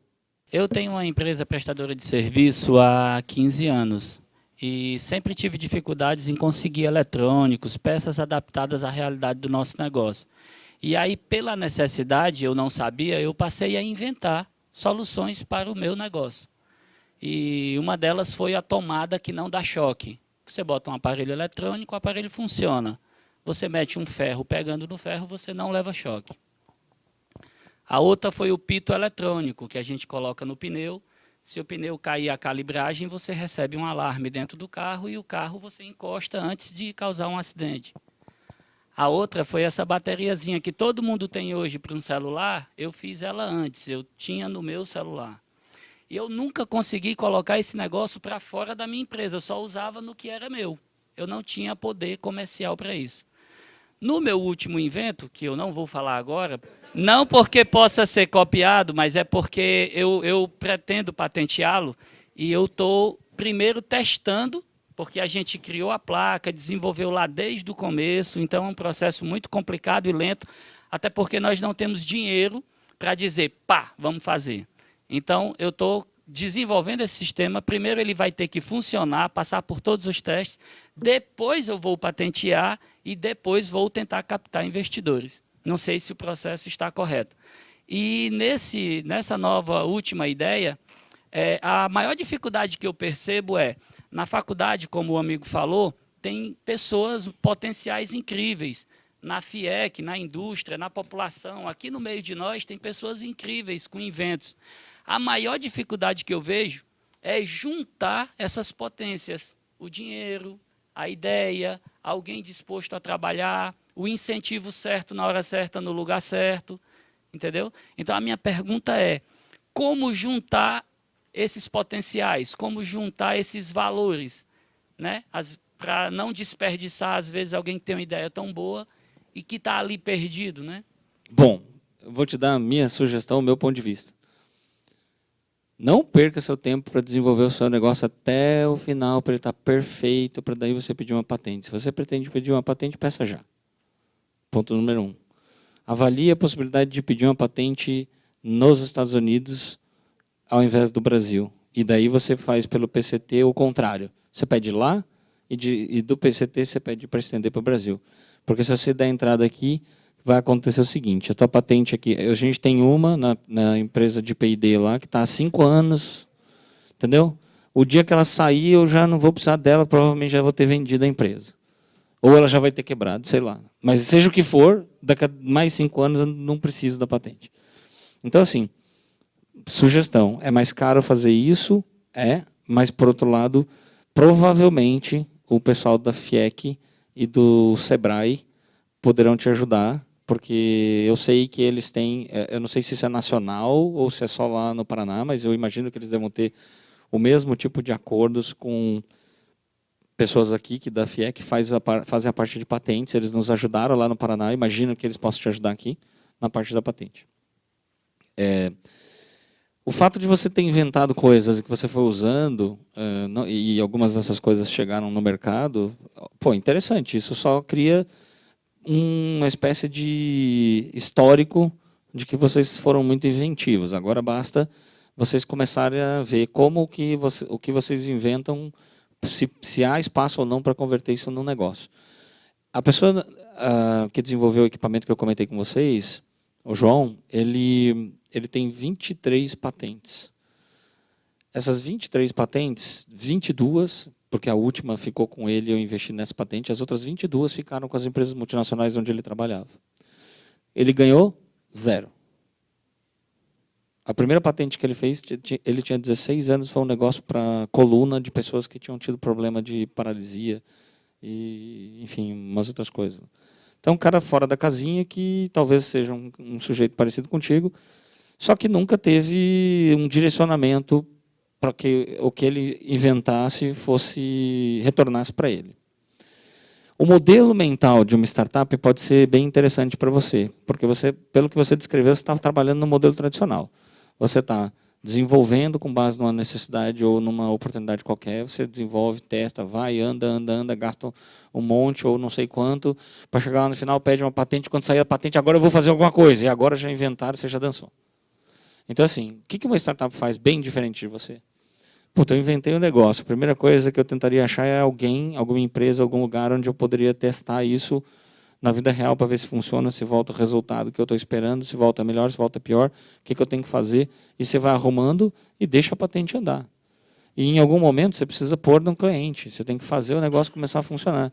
Eu tenho uma empresa prestadora de serviço há 15 anos e sempre tive dificuldades em conseguir eletrônicos, peças adaptadas à realidade do nosso negócio. E aí, pela necessidade, eu não sabia, eu passei a inventar soluções para o meu negócio. E uma delas foi a tomada que não dá choque. Você bota um aparelho eletrônico, o aparelho funciona. Você mete um ferro pegando no ferro, você não leva choque. A outra foi o pito eletrônico, que a gente coloca no pneu. Se o pneu cair a calibragem, você recebe um alarme dentro do carro e o carro você encosta antes de causar um acidente. A outra foi essa bateriazinha que todo mundo tem hoje para um celular, eu fiz ela antes, eu tinha no meu celular. E eu nunca consegui colocar esse negócio para fora da minha empresa, eu só usava no que era meu. Eu não tinha poder comercial para isso. No meu último invento, que eu não vou falar agora, não porque possa ser copiado, mas é porque eu pretendo patenteá-lo e eu estou primeiro testando, porque a gente criou a placa, desenvolveu lá desde o começo, então é um processo muito complicado e lento, até porque nós não temos dinheiro para dizer, pá, vamos fazer. Então, eu estou desenvolvendo esse sistema, primeiro ele vai ter que funcionar, passar por todos os testes, depois eu vou patentear e depois vou tentar captar investidores. Não sei se o processo está correto. E nessa nova última ideia, a maior dificuldade que eu percebo é, na faculdade, como o amigo falou, tem pessoas potenciais incríveis. Na FIEC, na indústria, na população, aqui no meio de nós, tem pessoas incríveis com inventos. A maior dificuldade que eu vejo é juntar essas potências. O dinheiro, a ideia, alguém disposto a trabalhar, o incentivo certo na hora certa, no lugar certo. Entendeu? Então, a minha pergunta é, como juntar esses potenciais, como juntar esses valores, né? Para não desperdiçar, às vezes, alguém que tem uma ideia tão boa e que está ali perdido, né? Bom, eu vou te dar a minha sugestão, o meu ponto de vista. Não perca seu tempo para desenvolver o seu negócio até o final, para ele estar perfeito, para daí você pedir uma patente. Se você pretende pedir uma patente, peça já. Ponto número 1. Avalie a possibilidade de pedir uma patente nos Estados Unidos ao invés do Brasil. E daí você faz pelo PCT o contrário. Você pede lá e do PCT você pede para estender para o Brasil. Porque se você der entrada aqui, vai acontecer o seguinte, a tua patente aqui, a gente tem uma na empresa de P&D lá, que está há 5 anos, entendeu? O dia que ela sair, eu já não vou precisar dela, provavelmente já vou ter vendido a empresa. Ou ela já vai ter quebrado, sei lá. Mas seja o que for, daqui a mais 5 anos eu não preciso da patente. Então, assim, sugestão, é mais caro fazer isso? Mas, por outro lado, provavelmente o pessoal da FIEC e do Sebrae poderão te ajudar, porque eu sei que eles têm, eu não sei se isso é nacional ou se é só lá no Paraná, mas eu imagino que eles devam ter o mesmo tipo de acordos com pessoas aqui que da FIEC fazem a parte de patentes, eles nos ajudaram lá no Paraná, imagino que eles possam te ajudar aqui na parte da patente. O fato de você ter inventado coisas que você foi usando, e algumas dessas coisas chegaram no mercado, pô, interessante, isso só cria uma espécie de histórico de que vocês foram muito inventivos. Agora basta vocês começarem a ver como o que vocês inventam, se há espaço ou não para converter isso num negócio. A pessoa que desenvolveu o equipamento que eu comentei com vocês, o João, ele tem 23 patentes. Essas 23 patentes, 22, porque a última ficou com ele e eu investi nessa patente, as outras 22 ficaram com as empresas multinacionais onde ele trabalhava. Ele ganhou 0. A primeira patente que ele fez, ele tinha 16 anos, foi um negócio para coluna de pessoas que tinham tido problema de paralisia e, enfim, umas outras coisas. Então, um cara fora da casinha que talvez seja um sujeito parecido contigo, só que nunca teve um direcionamento para que o que ele inventasse retornasse para ele. O modelo mental de uma startup pode ser bem interessante para você, porque você, pelo que você descreveu, você está trabalhando no modelo tradicional. Você está desenvolvendo com base numa necessidade ou numa oportunidade qualquer, você desenvolve, testa, vai, anda, gasta um monte ou não sei quanto, para chegar lá no final, pede uma patente, quando sair a patente, agora eu vou fazer alguma coisa, e agora já inventaram, você já dançou. Então, assim, o que uma startup faz bem diferente de você? Puta, eu inventei um negócio. A primeira coisa que eu tentaria achar é alguém, alguma empresa, algum lugar onde eu poderia testar isso na vida real para ver se funciona, se volta o resultado que eu estou esperando, se volta melhor, se volta pior, o que eu tenho que fazer. E você vai arrumando e deixa a patente andar. E em algum momento você precisa pôr no cliente, você tem que fazer o negócio começar a funcionar.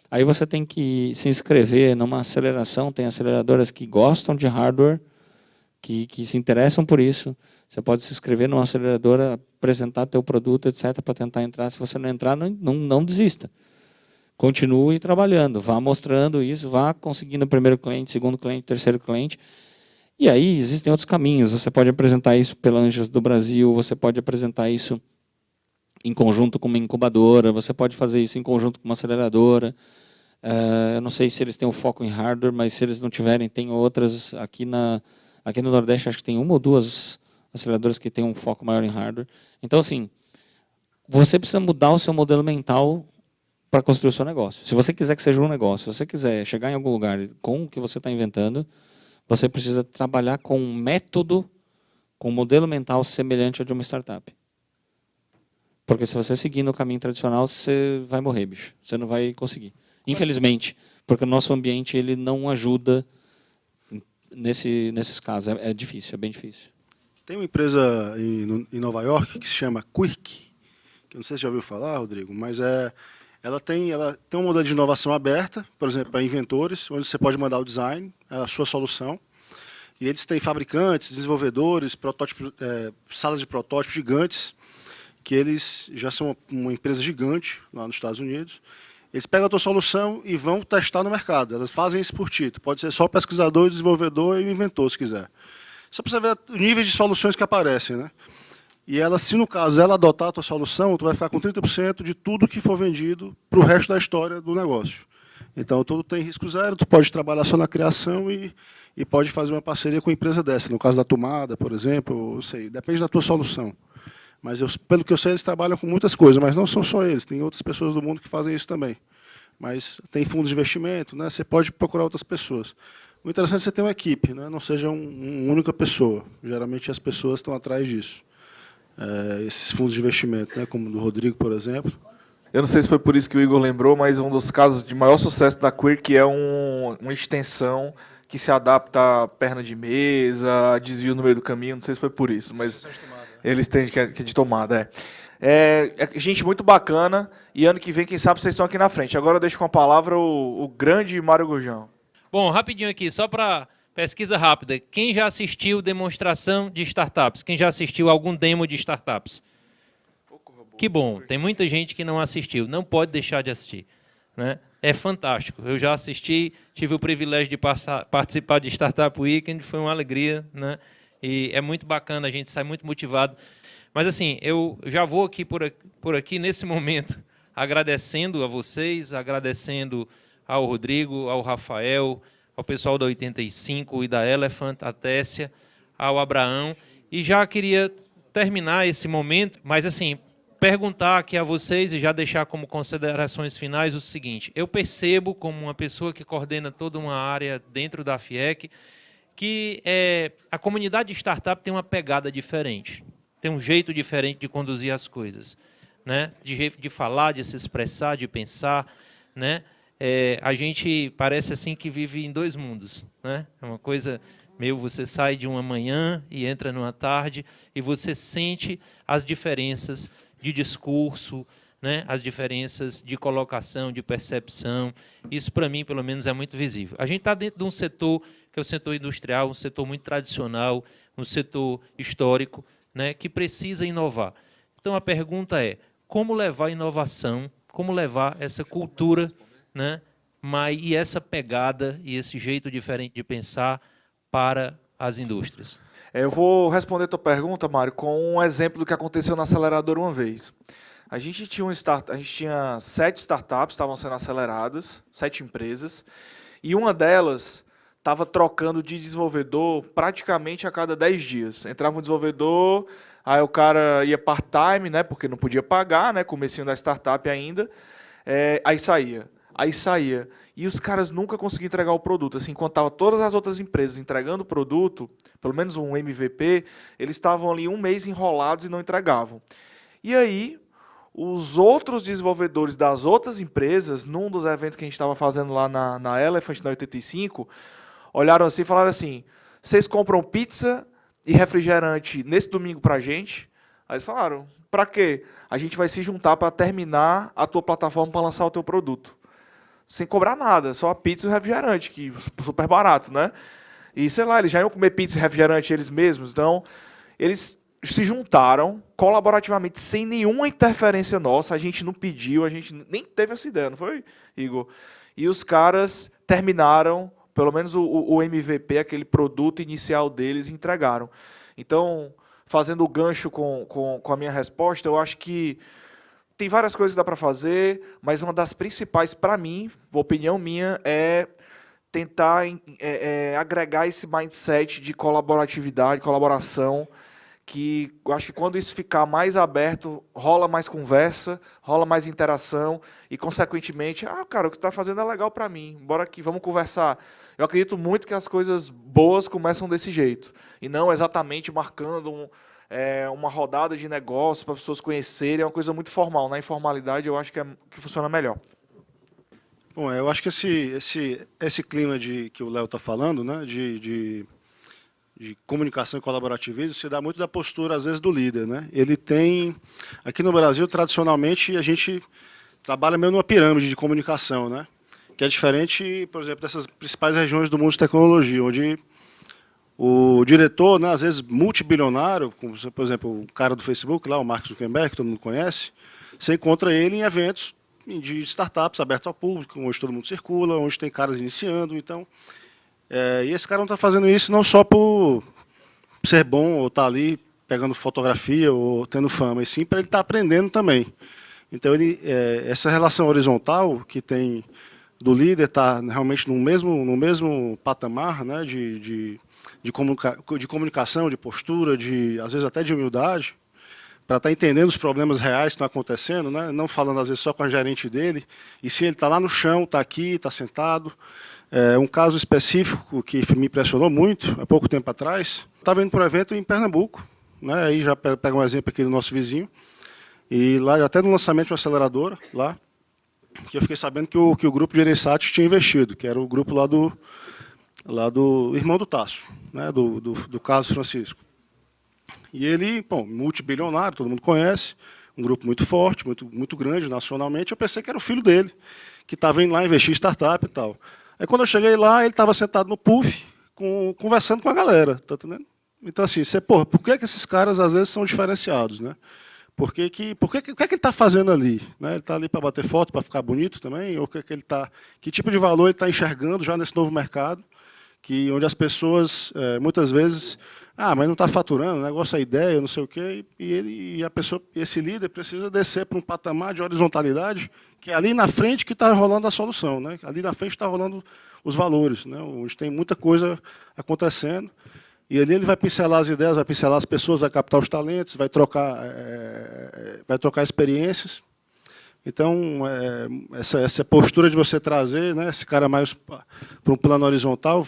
Aí você tem que se inscrever numa aceleração, tem aceleradoras que gostam de hardware, que se interessam por isso. Você pode se inscrever numa aceleradora, apresentar teu produto, etc., para tentar entrar. Se você não entrar, não desista. continue trabalhando, vá mostrando isso, vá conseguindo o primeiro cliente, segundo cliente, terceiro cliente. E aí existem outros caminhos. Você pode apresentar isso pela Anjos do Brasil, você pode apresentar isso em conjunto com uma incubadora, você pode fazer isso em conjunto com uma aceleradora. Eu não sei se eles têm um foco em hardware, mas se eles não tiverem, tem outras. Aqui no Nordeste, acho que tem uma ou duas aceleradoras que têm um foco maior em hardware. Então, assim, você precisa mudar o seu modelo mental para construir o seu negócio. Se você quiser que seja um negócio, se você quiser chegar em algum lugar com o que você está inventando, você precisa trabalhar com um método, com um modelo mental semelhante ao de uma startup. Porque se você seguir no caminho tradicional, você vai morrer, bicho. Você não vai conseguir. Infelizmente, porque o nosso ambiente ele não ajuda nesses casos. É difícil, é bem difícil. Tem uma empresa em Nova York que se chama Quick, que eu não sei se você já ouviu falar, Rodrigo, mas ela tem um modelo de inovação aberta, por exemplo, para inventores, onde você pode mandar o design, a sua solução. E eles têm fabricantes, desenvolvedores, salas de protótipos gigantes, que eles já são uma empresa gigante lá nos Estados Unidos. Eles pegam a tua solução e vão testar no mercado. Elas fazem isso por ti. Tu pode ser só o pesquisador, o desenvolvedor e o inventor, se quiser. Só para você ver o nível de soluções que aparecem, né? E ela, se no caso ela adotar a tua solução, tu vai ficar com 30% de tudo que for vendido para o resto da história do negócio. Então, tudo tem risco zero, tu pode trabalhar só na criação e pode fazer uma parceria com uma empresa dessa. No caso da tomada, por exemplo, eu sei, depende da tua solução. Mas, pelo que eu sei, eles trabalham com muitas coisas, mas não são só eles, tem outras pessoas do mundo que fazem isso também. Mas tem fundos de investimento, né? Você pode procurar outras pessoas. O interessante é você ter uma equipe, né? Não seja uma única pessoa. Geralmente as pessoas estão atrás disso. Esses fundos de investimento, né? Como o do Rodrigo, por exemplo. Eu não sei se foi por isso que o Igor lembrou, mas um dos casos de maior sucesso da Quirk é uma extensão que se adapta a perna de mesa, a desvio no meio do caminho. Não sei se foi por isso, mas eles têm que é de tomada. É gente muito bacana, e ano que vem, quem sabe, vocês estão aqui na frente. Agora eu deixo com a palavra o grande Mário Gurjão. Bom, rapidinho aqui, só para pesquisa rápida. Quem já assistiu demonstração de startups? Quem já assistiu algum demo de startups? Que bom, tem muita gente que não assistiu. Não pode deixar de assistir, né? É fantástico. Eu já assisti, tive o privilégio de participar de Startup Weekend, foi uma alegria, né? E é muito bacana, a gente sai muito motivado. Mas, assim, eu já vou aqui por aqui, nesse momento, agradecendo a vocês, agradecendo ao Rodrigo, ao Rafael, ao pessoal da 85 e da Elephant, a Tessia, ao Abraão. E já queria terminar esse momento, mas, assim, perguntar aqui a vocês e já deixar como considerações finais o seguinte: eu percebo, como uma pessoa que coordena toda uma área dentro da FIEC, que a comunidade de startup tem uma pegada diferente, tem um jeito diferente de conduzir as coisas, né? De jeito de falar, de se expressar, de pensar, né? A gente parece assim que vive em dois mundos, né? É uma coisa meio, você sai de uma manhã e entra numa tarde e você sente as diferenças de discurso, né? As diferenças de colocação, de percepção. Isso, para mim, pelo menos, é muito visível. A gente está dentro de um setor que é o setor industrial, um setor muito tradicional, um setor histórico, né? Que precisa inovar. Então, a pergunta é: como levar a inovação, como levar essa cultura, né? E essa pegada e esse jeito diferente de pensar para as indústrias? Eu vou responder a tua pergunta, Mário, com um exemplo do que aconteceu na aceleradora uma vez. A gente tinha 7 startups, estavam sendo aceleradas, 7 empresas, e uma delas estava trocando de desenvolvedor praticamente a cada 10 dias. Entrava um desenvolvedor, aí o cara ia part-time, né, porque não podia pagar, né, comecinho da startup ainda, aí saía. E os caras nunca conseguiam entregar o produto. Assim, enquanto estavam todas as outras empresas entregando o produto, pelo menos um MVP, eles estavam ali um mês enrolados e não entregavam. E aí, os outros desenvolvedores das outras empresas, num dos eventos que a gente estava fazendo lá na Elephant, na 85, olharam assim e falaram assim: vocês compram pizza e refrigerante nesse domingo para a gente? Aí eles falaram: para quê? A gente vai se juntar para terminar a tua plataforma para lançar o teu produto. Sem cobrar nada, só a pizza e o refrigerante, que super barato, né? E, sei lá, eles já iam comer pizza e refrigerante eles mesmos, então eles se juntaram colaborativamente, sem nenhuma interferência nossa. A gente não pediu, a gente nem teve essa ideia, não foi, Igor? E os caras terminaram, pelo menos o MVP, aquele produto inicial deles, entregaram. Então, fazendo o gancho com a minha resposta, eu acho que tem várias coisas que dá para fazer, mas uma das principais, para mim, opinião minha, é tentar agregar esse mindset de colaboratividade, colaboração, que eu acho que quando isso ficar mais aberto, rola mais conversa, rola mais interação e, consequentemente, cara, o que está fazendo é legal para mim, bora aqui, vamos conversar. Eu acredito muito que as coisas boas começam desse jeito, e não exatamente marcando uma rodada de negócio para as pessoas conhecerem, é uma coisa muito formal. Na informalidade, eu acho que funciona melhor. Bom, eu acho que esse clima que o Léo está falando, né, de comunicação e colaborativismo, se dá muito da postura, às vezes, do líder, né? Ele tem... Aqui no Brasil, tradicionalmente, a gente trabalha meio numa pirâmide de comunicação, né? Que é diferente, por exemplo, dessas principais regiões do mundo de tecnologia, onde o diretor, né, às vezes multibilionário, como, por exemplo, o cara do Facebook, lá, o Mark Zuckerberg, que todo mundo conhece, você encontra ele em eventos de startups abertos ao público, onde todo mundo circula, onde tem caras iniciando, então... e esse cara não está fazendo isso não só por ser bom ou estar ali pegando fotografia ou tendo fama, e sim para ele estar aprendendo também. Então, essa relação horizontal que tem do líder estar realmente no mesmo patamar, né, de comunicação, de postura, às vezes até de humildade, para estar entendendo os problemas reais que estão acontecendo, né, não falando às vezes só com a gerente dele, e sim ele está lá no chão, está aqui, está sentado. Um caso específico que me impressionou muito, há pouco tempo atrás, estava indo para um evento em Pernambuco, né, aí já pega um exemplo aqui do nosso vizinho, e lá até no lançamento de uma aceleradora, lá, que eu fiquei sabendo que o grupo de Erençat tinha investido, que era o grupo lá do irmão do Tasso, né, do Carlos Francisco. E ele, bom, multibilionário, todo mundo conhece, um grupo muito forte, muito grande nacionalmente, eu pensei que era o filho dele, que estava indo lá investir em startup e tal. Aí quando eu cheguei lá, ele estava sentado no puff, conversando com a galera, tá entendendo? Então, assim, por que esses caras, às vezes, são diferenciados, né? O que é que ele está fazendo ali? Né? Ele está ali para bater foto, para ficar bonito também? Ou que tipo de valor ele está enxergando já nesse novo mercado, onde as pessoas, muitas vezes, mas não está faturando, o negócio é ideia, não sei o quê, e esse líder precisa descer para um patamar de horizontalidade, que é ali na frente que está rolando a solução, né? Ali na frente está rolando os valores, né? Onde tem muita coisa acontecendo. E ali ele vai pincelar as ideias, vai pincelar as pessoas, vai captar os talentos, vai trocar experiências. Então, essa postura de você trazer, né, esse cara mais para um plano horizontal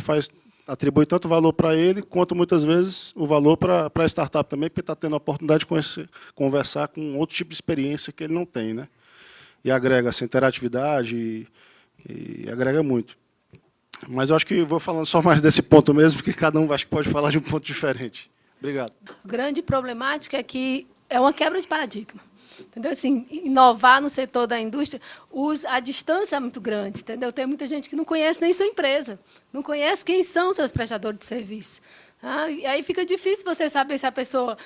atribui tanto valor para ele, quanto muitas vezes o valor para a startup também, porque está tendo a oportunidade de conversar com outro tipo de experiência que ele não tem, né? E agrega essa interatividade e agrega muito. Mas eu acho que vou falando só mais desse ponto mesmo, porque cada um acho que pode falar de um ponto diferente. Obrigado. A grande problemática é que é uma quebra de paradigma. Entendeu? Assim, inovar no setor da indústria, a distância é muito grande. Entendeu? Tem muita gente que não conhece nem sua empresa, não conhece quem são seus prestadores de serviço. E aí fica difícil você saber se a pessoa...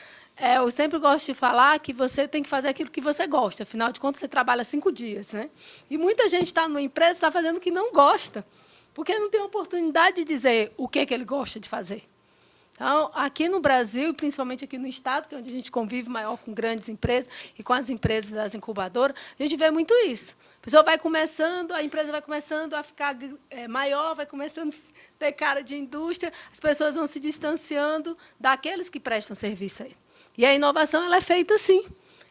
eu sempre gosto de falar que você tem que fazer aquilo que você gosta. Afinal de contas, você trabalha 5 dias. Né? E muita gente está numa empresa e está fazendo o que não gosta, porque não tem oportunidade de dizer o que ele gosta de fazer. Então, aqui no Brasil, e principalmente aqui no Estado, que é onde a gente convive maior com grandes empresas e com as empresas das incubadoras, a gente vê muito isso. A pessoa vai começando, a empresa vai começando a ficar maior, vai começando a ter cara de indústria, as pessoas vão se distanciando daqueles que prestam serviço aí. E a inovação ela é feita assim.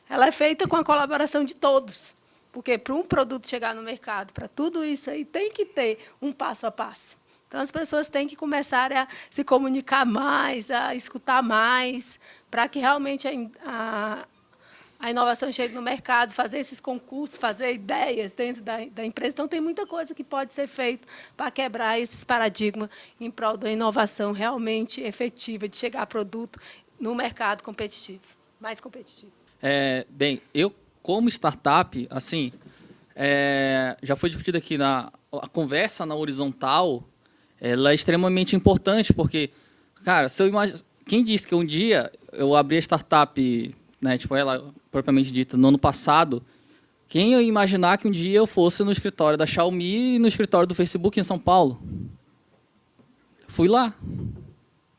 Ela é feita com a colaboração de todos. Porque para um produto chegar no mercado, para tudo isso aí, tem que ter um passo a passo. Então, as pessoas têm que começar a se comunicar mais, a escutar mais, para que realmente a inovação chegue no mercado, fazer esses concursos, fazer ideias dentro da empresa. Então, tem muita coisa que pode ser feita para quebrar esses paradigmas em prol da inovação realmente efetiva, de chegar a produto no mercado competitivo, mais competitivo. Bem, eu, como startup, assim, já foi discutido aqui a conversa na horizontal, ela é extremamente importante, porque, cara, quem disse que um dia eu abri a startup, né, tipo ela propriamente dita, no ano passado, quem ia imaginar que um dia eu fosse no escritório da Xiaomi e no escritório do Facebook em São Paulo? Fui lá,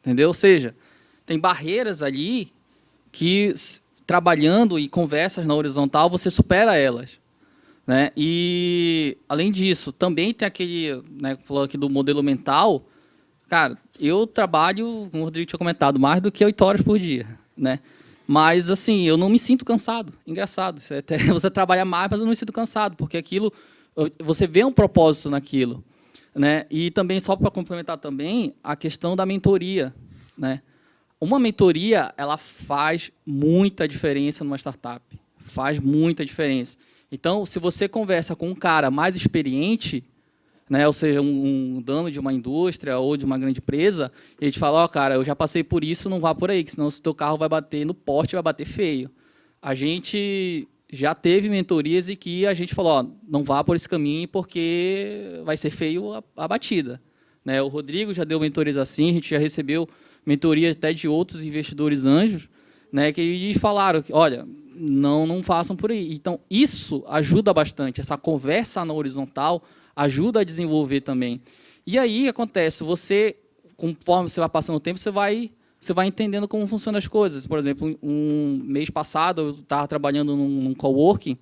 entendeu? Ou seja, tem barreiras ali que, trabalhando e conversas na horizontal, você supera elas. Né? E, além disso, também tem aquele, né, falou aqui do modelo mental. Cara, eu trabalho, como o Rodrigo tinha comentado, mais do que 8 horas por dia. Né? Mas, assim, eu não me sinto cansado. Engraçado. Você trabalha mais, mas eu não me sinto cansado, porque aquilo, você vê um propósito naquilo. Né? E também, só para complementar também, a questão da mentoria. Né? Uma mentoria, ela faz muita diferença numa startup. Faz muita diferença. Então, se você conversa com um cara mais experiente, né, ou seja, um dono de uma indústria ou de uma grande empresa, ele te fala, ó, cara, eu já passei por isso, não vá por aí, que senão o teu carro vai bater no poste, vai bater feio. A gente já teve mentorias em que a gente falou, ó, não vá por esse caminho porque vai ser feio a batida. Né? O Rodrigo já deu mentorias assim, a gente já recebeu mentorias até de outros investidores anjos, né, que eles falaram, olha, não façam por aí. Então, isso ajuda bastante, essa conversa na horizontal ajuda a desenvolver também. E aí, acontece, você, conforme você vai passando o tempo, você vai entendendo como funcionam as coisas. Por exemplo, um mês passado, eu estava trabalhando num coworking,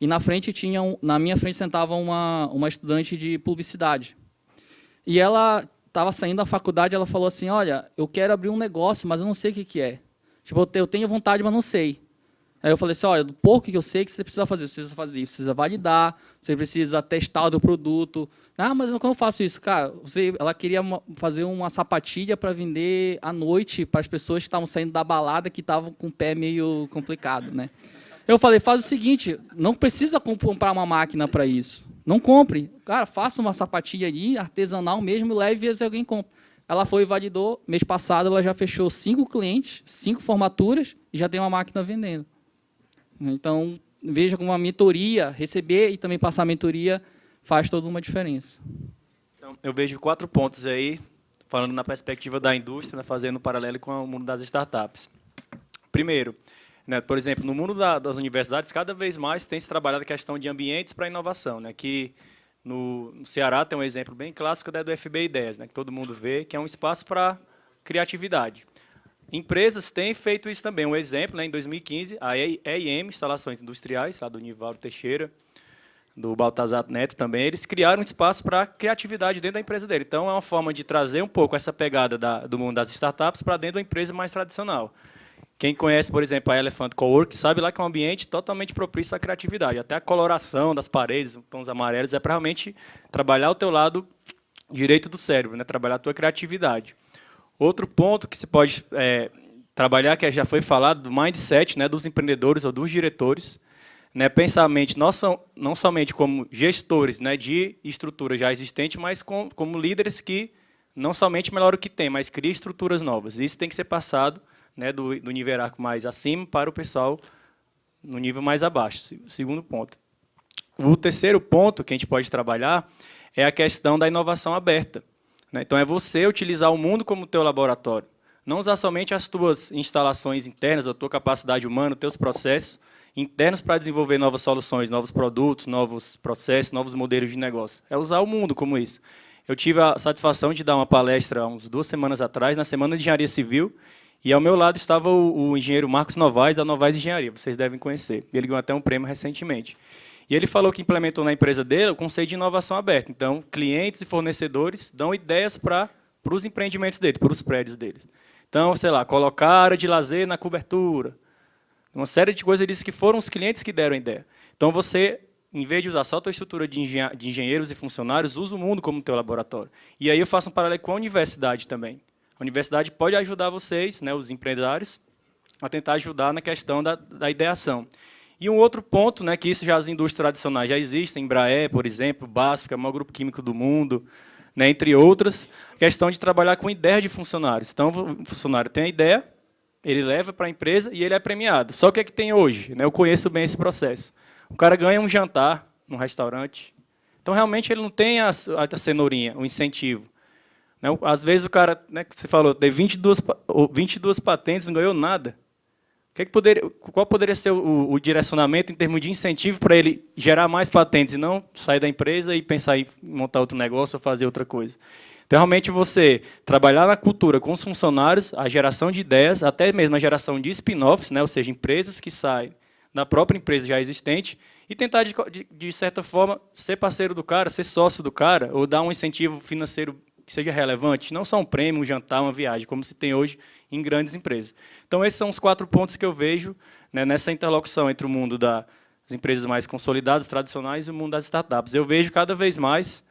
e na minha frente sentava uma estudante de publicidade. E ela estava saindo da faculdade, ela falou assim, olha, eu quero abrir um negócio, mas eu não sei o que é. Tipo, eu tenho vontade, mas não sei. Aí eu falei assim, olha, do pouco que eu sei que você precisa fazer, você precisa validar, você precisa testar o teu produto. Ah, mas como eu faço isso? Cara, ela queria fazer uma sapatilha para vender à noite para as pessoas que estavam saindo da balada, que estavam com o pé meio complicado. Né? Eu falei, faz o seguinte, não precisa comprar uma máquina para isso. Não compre. Cara, faça uma sapatilha ali, artesanal mesmo, leve e vê se alguém compra. Ela foi e validou. Mês passado, ela já fechou 5 clientes, 5 formaturas e já tem uma máquina vendendo. Então, veja como uma mentoria, receber e também passar a mentoria faz toda uma diferença. Então, eu vejo 4 pontos aí, falando na perspectiva da indústria, né, fazendo um paralelo com o mundo das startups. Primeiro, né, por exemplo, no mundo das universidades, cada vez mais tem se trabalhado a questão de ambientes para inovação, né, que no Ceará tem um exemplo bem clássico do FB Ideias, né, que todo mundo vê, que é um espaço para criatividade. Empresas têm feito isso também. Um exemplo, né, em 2015, a EIM, Instalações Industriais, lá do Nivaldo Teixeira, do Baltazar Neto também, eles criaram um espaço para criatividade dentro da empresa dele. Então, é uma forma de trazer um pouco essa pegada do mundo das startups para dentro da empresa mais tradicional. Quem conhece, por exemplo, a Elephant Cowork, sabe lá que é um ambiente totalmente propício à criatividade. Até a coloração das paredes, tons amarelos, é para realmente trabalhar o teu lado direito do cérebro, né? Trabalhar a tua criatividade. Outro ponto que se pode trabalhar, que já foi falado, do mindset, né, dos empreendedores ou dos diretores, né, pensamento não somente como gestores, né, de estrutura já existente, mas como líderes que não somente melhoram o que tem, mas criam estruturas novas. Isso tem que ser passado, né, do nível hierárquico mais acima para o pessoal no nível mais abaixo. Segundo ponto. O terceiro ponto que a gente pode trabalhar é a questão da inovação aberta. Então, é você utilizar o mundo como teu laboratório. Não usar somente as tuas instalações internas, a tua capacidade humana, os teus processos internos para desenvolver novas soluções, novos produtos, novos processos, novos modelos de negócio. É usar o mundo como isso. Eu tive a satisfação de dar uma palestra há uns 2 semanas atrás, na Semana de Engenharia Civil, e ao meu lado estava o engenheiro Marcos Novaes, da Novaes Engenharia, vocês devem conhecer. Ele ganhou até um prêmio recentemente. E ele falou que implementou na empresa dele o conceito de inovação aberta. Então, clientes e fornecedores dão ideias para os empreendimentos dele, para os prédios deles. Então, sei lá, colocar área de lazer na cobertura. Uma série de coisas, ele disse que foram os clientes que deram a ideia. Então, você, em vez de usar só a tua estrutura de engenheiros e funcionários, usa o mundo como teu laboratório. E aí eu faço um paralelo com a universidade também. A universidade pode ajudar vocês, né, os empresários, a tentar ajudar na questão da ideação. E um outro ponto, né, que isso já as indústrias tradicionais já existem, Embraer, por exemplo, BASF, que é o maior grupo químico do mundo, né, entre outras, a questão de trabalhar com ideias de funcionários. Então, o funcionário tem a ideia, ele leva para a empresa e ele é premiado. Só que o que tem hoje? Né, eu conheço bem esse processo. O cara ganha um jantar num restaurante, então, realmente, ele não tem a cenourinha, o incentivo. Né? Às vezes o cara, né, que você falou, tem 22 patentes, não ganhou nada. Qual poderia ser o direcionamento em termos de incentivo para ele gerar mais patentes e não sair da empresa e pensar em montar outro negócio ou fazer outra coisa? Então, realmente, você trabalhar na cultura com os funcionários, a geração de ideias, até mesmo a geração de spin-offs, né, ou seja, empresas que saem da própria empresa já existente, e tentar, de certa forma, ser parceiro do cara, ser sócio do cara, ou dar um incentivo financeiro que seja relevante, não só um prêmio, um jantar, uma viagem, como se tem hoje em grandes empresas. Então, esses são os 4 pontos que eu vejo, né, nessa interlocução entre o mundo das empresas mais consolidadas, tradicionais, e o mundo das startups. Eu vejo cada vez mais,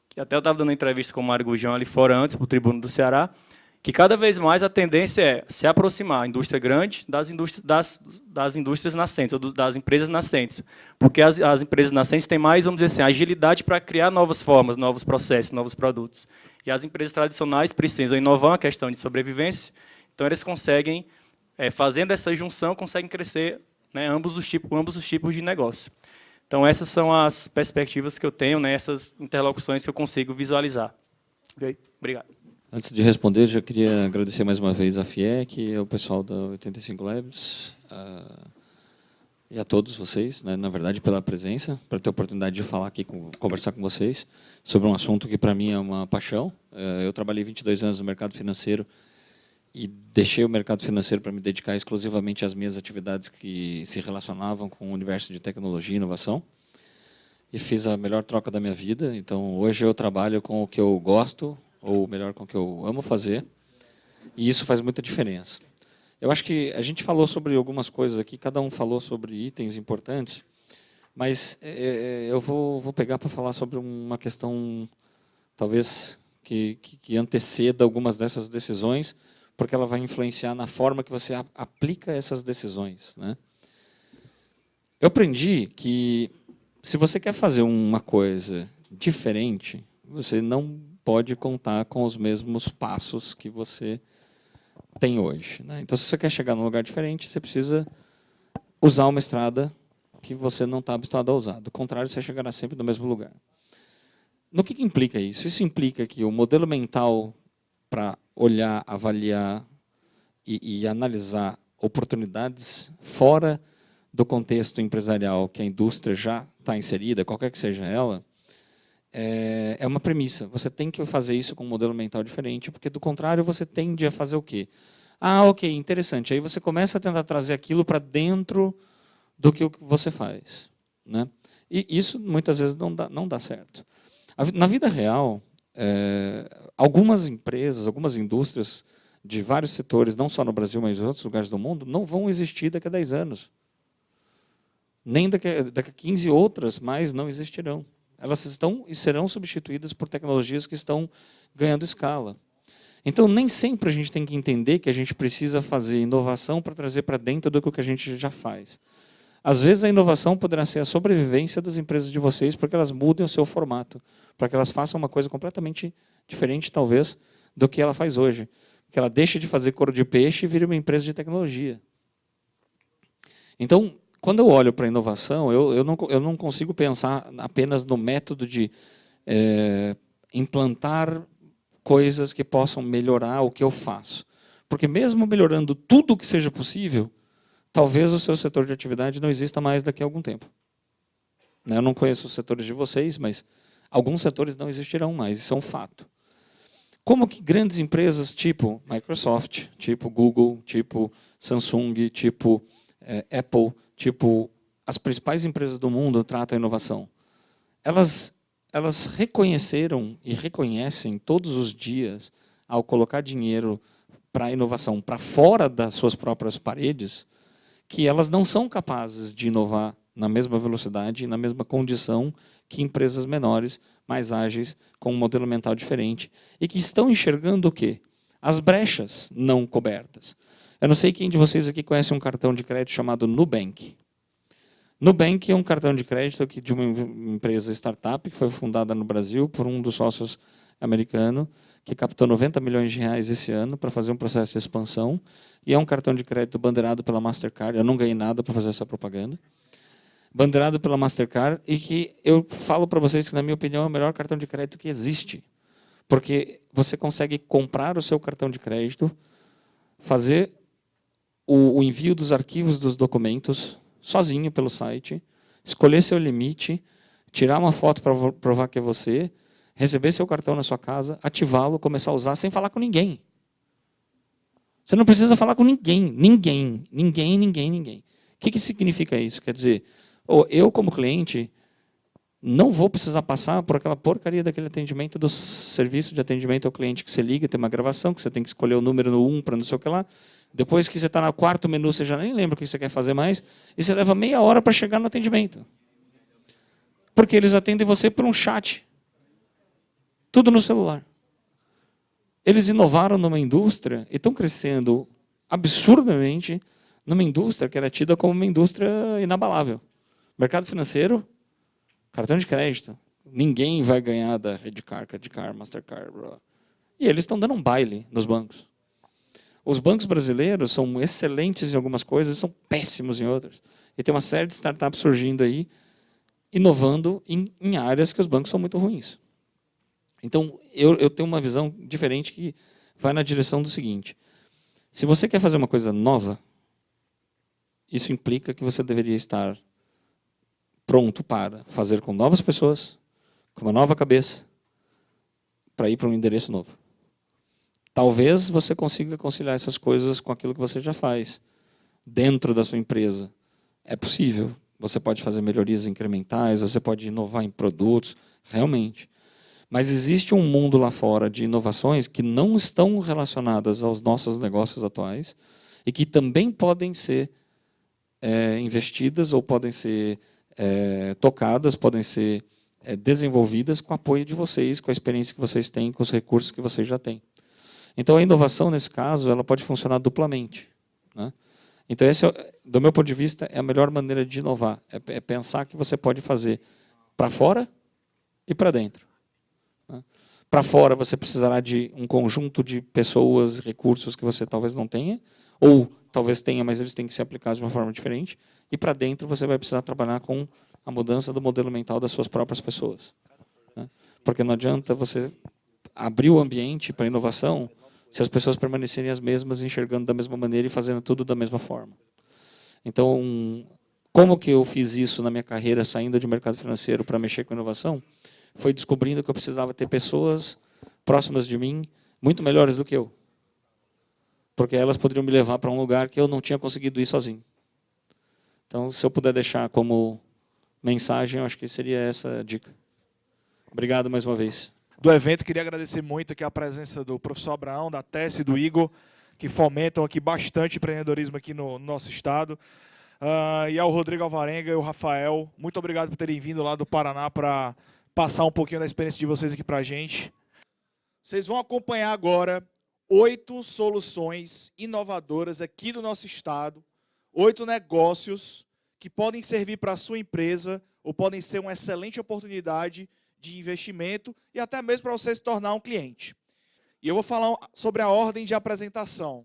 que até eu estava dando entrevista com o Mário Gurjão ali fora antes, para o Tribuno do Ceará, que cada vez mais a tendência é se aproximar a indústria grande das indústrias nascentes, ou das empresas nascentes. Porque as empresas nascentes têm mais, vamos dizer assim, agilidade para criar novas formas, novos processos, novos produtos. E as empresas tradicionais precisam inovar, uma questão de sobrevivência, então eles conseguem, fazendo essa junção, conseguem crescer, né, ambos os tipos de negócio. Então, essas são as perspectivas que eu tenho, né, essas interlocuções que eu consigo visualizar. Okay? Obrigado. Antes de responder, já queria agradecer mais uma vez a FIEC, ao pessoal da 85 Labs, e a todos vocês, né, na verdade, pela presença, para ter a oportunidade de falar aqui, conversar com vocês sobre um assunto que, para mim, é uma paixão. Eu trabalhei 22 anos no mercado financeiro e deixei o mercado financeiro para me dedicar exclusivamente às minhas atividades que se relacionavam com o universo de tecnologia e inovação. E fiz a melhor troca da minha vida. Então, hoje eu trabalho com o que eu gosto, ou melhor, com o que eu amo fazer, e isso faz muita diferença. Eu acho que a gente falou sobre algumas coisas aqui, cada um falou sobre itens importantes, mas eu vou pegar para falar sobre uma questão, talvez, que anteceda algumas dessas decisões, porque ela vai influenciar na forma que você aplica essas decisões, né? Eu aprendi que, se você quer fazer uma coisa diferente, você não pode contar com os mesmos passos que você tem hoje, né? Então, se você quer chegar num lugar diferente, você precisa usar uma estrada que você não está habituado a usar. Do contrário, você chegará sempre no mesmo lugar. No que implica isso? Isso implica que o modelo mental para olhar, avaliar e analisar oportunidades fora do contexto empresarial que a indústria já está inserida, qualquer que seja ela, é uma premissa. Você tem que fazer isso com um modelo mental diferente, porque, do contrário, você tende a fazer o quê? Ah, ok, interessante. Aí você começa a tentar trazer aquilo para dentro do que você faz, né? E isso, muitas vezes, não dá certo. Na vida real, algumas empresas, algumas indústrias de vários setores, não só no Brasil, mas em outros lugares do mundo, não vão existir daqui a 10 anos. Nem daqui a 15 outras mais não existirão. Elas estão e serão substituídas por tecnologias que estão ganhando escala. Então, nem sempre a gente tem que entender que a gente precisa fazer inovação para trazer para dentro do que a gente já faz. Às vezes, a inovação poderá ser a sobrevivência das empresas de vocês, porque elas mudem o seu formato, para que elas façam uma coisa completamente diferente, talvez, do que ela faz hoje. Que ela deixe de fazer couro de peixe e vire uma empresa de tecnologia. Então, quando eu olho para a inovação, eu não consigo pensar apenas no método de implantar coisas que possam melhorar o que eu faço. Porque mesmo melhorando tudo o que seja possível, talvez o seu setor de atividade não exista mais daqui a algum tempo. Eu não conheço os setores de vocês, mas alguns setores não existirão mais, isso é um fato. Como que grandes empresas tipo Microsoft, tipo Google, tipo Samsung, tipo Apple, tipo as principais empresas do mundo tratam a inovação? Elas reconheceram e reconhecem todos os dias, ao colocar dinheiro para a inovação para fora das suas próprias paredes, que elas não são capazes de inovar na mesma velocidade e na mesma condição que empresas menores, mais ágeis, com um modelo mental diferente, e que estão enxergando o quê? As brechas não cobertas. Eu não sei quem de vocês aqui conhece um cartão de crédito chamado Nubank. Nubank é um cartão de crédito de uma empresa startup que foi fundada no Brasil por um dos sócios americano, que captou 90 milhões de reais esse ano para fazer um processo de expansão, e é um cartão de crédito bandeirado pela Mastercard. Eu não ganhei nada para fazer essa propaganda. Bandeirado pela Mastercard, e que eu falo para vocês que, na minha opinião, é o melhor cartão de crédito que existe. Porque você consegue comprar o seu cartão de crédito, fazer o envio dos arquivos dos documentos sozinho pelo site, escolher seu limite, tirar uma foto para provar que é você, receber seu cartão na sua casa, ativá-lo, começar a usar sem falar com ninguém. Você não precisa falar com ninguém. Ninguém. O que significa isso? Quer dizer, eu, como cliente, não vou precisar passar por aquela porcaria daquele atendimento do serviço de atendimento ao cliente que você liga, tem uma gravação, que você tem que escolher o número no 1 para não sei o que lá. Depois que você está no quarto menu, você já nem lembra o que você quer fazer mais, e você leva meia hora para chegar no atendimento. Porque eles atendem você por um chat. Tudo no celular. Eles inovaram numa indústria e estão crescendo absurdamente numa indústria que era tida como uma indústria inabalável. Mercado financeiro, cartão de crédito. Ninguém vai ganhar da Redcard, Credicard, Mastercard. Blá. E eles estão dando um baile nos bancos. Os bancos brasileiros são excelentes em algumas coisas e são péssimos em outras. E tem uma série de startups surgindo aí, inovando em áreas que os bancos são muito ruins. Então, eu tenho uma visão diferente que vai na direção do seguinte. Se você quer fazer uma coisa nova, isso implica que você deveria estar pronto para fazer com novas pessoas, com uma nova cabeça, para ir para um endereço novo. Talvez você consiga conciliar essas coisas com aquilo que você já faz dentro da sua empresa. É possível. Você pode fazer melhorias incrementais, você pode inovar em produtos, realmente. Mas existe um mundo lá fora de inovações que não estão relacionadas aos nossos negócios atuais e que também podem ser investidas ou podem ser tocadas, podem ser desenvolvidas com o apoio de vocês, com a experiência que vocês têm, com os recursos que vocês já têm. Então, a inovação, nesse caso, ela pode funcionar duplamente, né? Então, do meu ponto de vista, é a melhor maneira de inovar. É pensar que você pode fazer para fora e para dentro. Para fora, você precisará de um conjunto de pessoas, recursos que você talvez não tenha, ou talvez tenha, mas eles têm que ser aplicados de uma forma diferente. E para dentro, você vai precisar trabalhar com a mudança do modelo mental das suas próprias pessoas, né? Porque não adianta você abrir o ambiente para inovação se as pessoas permanecerem as mesmas, enxergando da mesma maneira e fazendo tudo da mesma forma. Então, como que eu fiz isso na minha carreira, saindo de mercado financeiro para mexer com inovação? Foi descobrindo que eu precisava ter pessoas próximas de mim, muito melhores do que eu. Porque elas poderiam me levar para um lugar que eu não tinha conseguido ir sozinho. Então, se eu puder deixar como mensagem, eu acho que seria essa a dica. Obrigado mais uma vez. Do evento, queria agradecer muito aqui a presença do professor Abraão, da Tess e do Igor, que fomentam aqui bastante empreendedorismo aqui no nosso estado. E ao Rodrigo Alvarenga e ao Rafael, muito obrigado por terem vindo lá do Paraná para passar um pouquinho da experiência de vocês aqui para a gente. Vocês vão acompanhar agora 8 soluções inovadoras aqui do nosso estado, 8 negócios que podem servir para a sua empresa ou podem ser uma excelente oportunidade de investimento e até mesmo para você se tornar um cliente. E eu vou falar sobre a ordem de apresentação.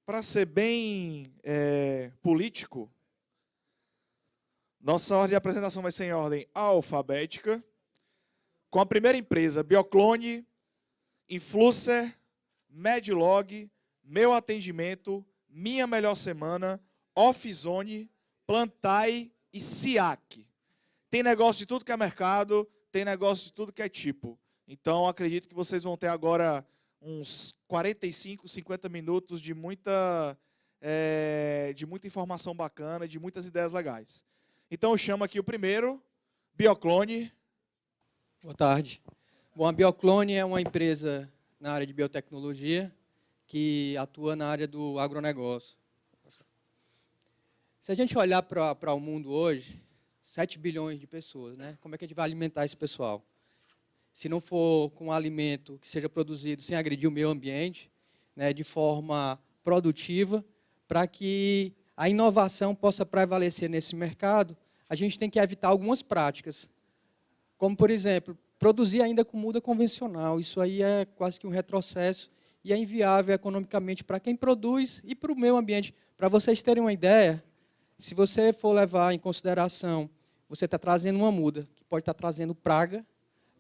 Para ser bem político, nossa ordem de apresentação vai ser em ordem alfabética, com a primeira empresa, Bioclone, Influencer, Medlog, Meu Atendimento, Minha Melhor Semana, Offzone, Plantai e SIAC. Tem negócio de tudo que é mercado, tem negócio de tudo que é tipo. Então, acredito que vocês vão ter agora uns 45, 50 minutos de muita informação bacana, de muitas ideias legais. Então, eu chamo aqui o primeiro, Bioclone. Boa tarde. Bom, a Bioclone é uma empresa na área de biotecnologia que atua na área do agronegócio. Se a gente olhar para o mundo hoje, 7 bilhões de pessoas, né? Como é que a gente vai alimentar esse pessoal? Se não for com um alimento que seja produzido sem agredir o meio ambiente, né, de forma produtiva, para que a inovação possa prevalecer nesse mercado, a gente tem que evitar algumas práticas, como, por exemplo, produzir ainda com muda convencional. Isso aí é quase que um retrocesso e é inviável economicamente para quem produz e para o meio ambiente. Para vocês terem uma ideia, se você for levar em consideração, você está trazendo uma muda, que pode estar trazendo praga,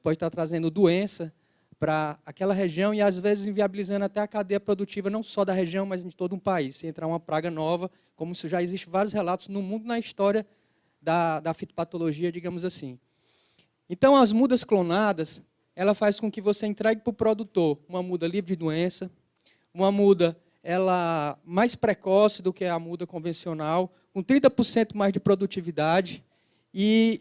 pode estar trazendo doença para aquela região e, às vezes, inviabilizando até a cadeia produtiva, não só da região, mas de todo um país. Se entrar uma praga nova, como isso já existe vários relatos no mundo, na história da fitopatologia, digamos assim. Então, as mudas clonadas, ela faz com que você entregue para o produtor uma muda livre de doença, uma muda ela mais precoce do que a muda convencional, com 30% mais de produtividade e,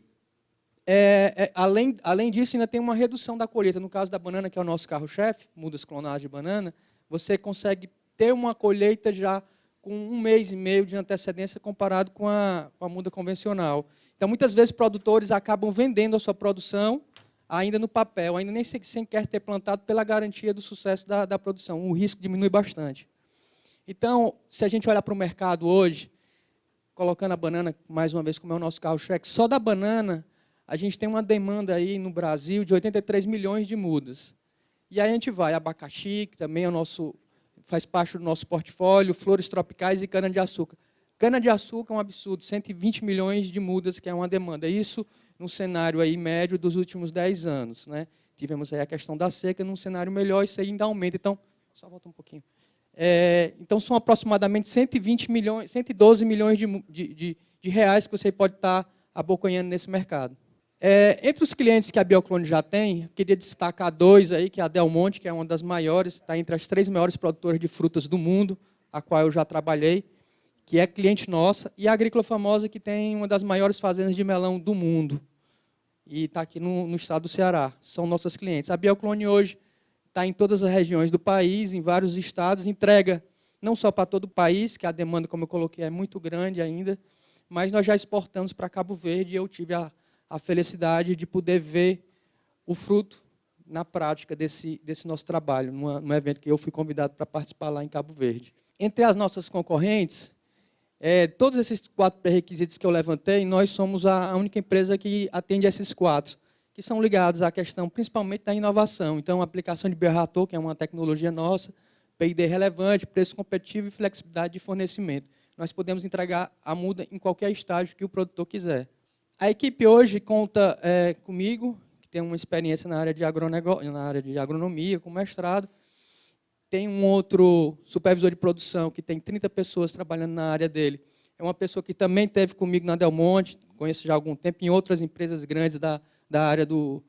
além disso, ainda tem uma redução da colheita. No caso da banana, que é o nosso carro-chefe, mudas clonadas de banana, você consegue ter uma colheita já com 1 mês e meio de antecedência comparado com a muda convencional. Então, muitas vezes, produtores acabam vendendo a sua produção ainda no papel, ainda nem sequer ter plantado pela garantia do sucesso da produção. O risco diminui bastante. Então, se a gente olhar para o mercado hoje, colocando a banana, mais uma vez, como é o nosso carro-chefe, só da banana, a gente tem uma demanda aí no Brasil de 83 milhões de mudas. E aí a gente vai, abacaxi, que também faz parte do nosso portfólio, flores tropicais e cana-de-açúcar. Cana-de-açúcar é um absurdo, 120 milhões de mudas, que é uma demanda. Isso no cenário aí médio dos últimos 10 anos. Né? Tivemos aí a questão da seca, num cenário melhor, isso aí ainda aumenta. Então, só volta um pouquinho. Então, são aproximadamente 112 milhões de reais que você pode estar abocanhando nesse mercado. Entre os clientes que a Bioclone já tem, eu queria destacar 2 aí, que é a Del Monte, que é uma das maiores, está entre as 3 maiores produtoras de frutas do mundo, a qual eu já trabalhei, que é cliente nossa, e a Agrícola Famosa, que tem uma das maiores fazendas de melão do mundo, e está aqui no estado do Ceará, são nossas clientes. A Bioclone hoje está em todas as regiões do país, em vários estados, entrega não só para todo o país, que a demanda, como eu coloquei, é muito grande ainda, mas nós já exportamos para Cabo Verde, e eu tive a felicidade de poder ver o fruto na prática desse nosso trabalho, num evento que eu fui convidado para participar lá em Cabo Verde. Entre as nossas concorrentes, todos esses 4 pré-requisitos que eu levantei, nós somos a única empresa que atende a esses 4, que são ligados à questão principalmente da inovação. Então, a aplicação de bioreator, que é uma tecnologia nossa, P&D relevante, preço competitivo e flexibilidade de fornecimento. Nós podemos entregar a muda em qualquer estágio que o produtor quiser. A equipe hoje conta comigo, que tem uma experiência na área de agronomia, com mestrado. Tem um outro supervisor de produção, que tem 30 pessoas trabalhando na área dele. É uma pessoa que também esteve comigo na Del Monte, conheço já há algum tempo, em outras empresas grandes da área do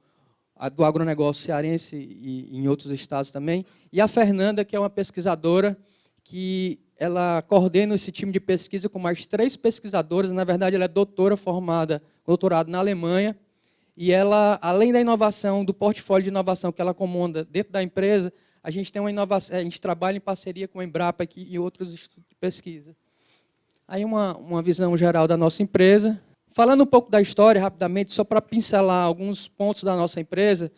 agronegócio cearense e em outros estados também. E a Fernanda, que é uma pesquisadora, que ela coordena esse time de pesquisa com mais 3 pesquisadoras. Na verdade, ela é doutorado na Alemanha, e ela, além da inovação, do portfólio de inovação que ela comanda dentro da empresa, a gente tem uma inovação, a gente trabalha em parceria com a Embrapa aqui e outros institutos de pesquisa. Aí uma visão geral da nossa empresa. Falando um pouco da história, rapidamente, só para pincelar alguns pontos da nossa empresa,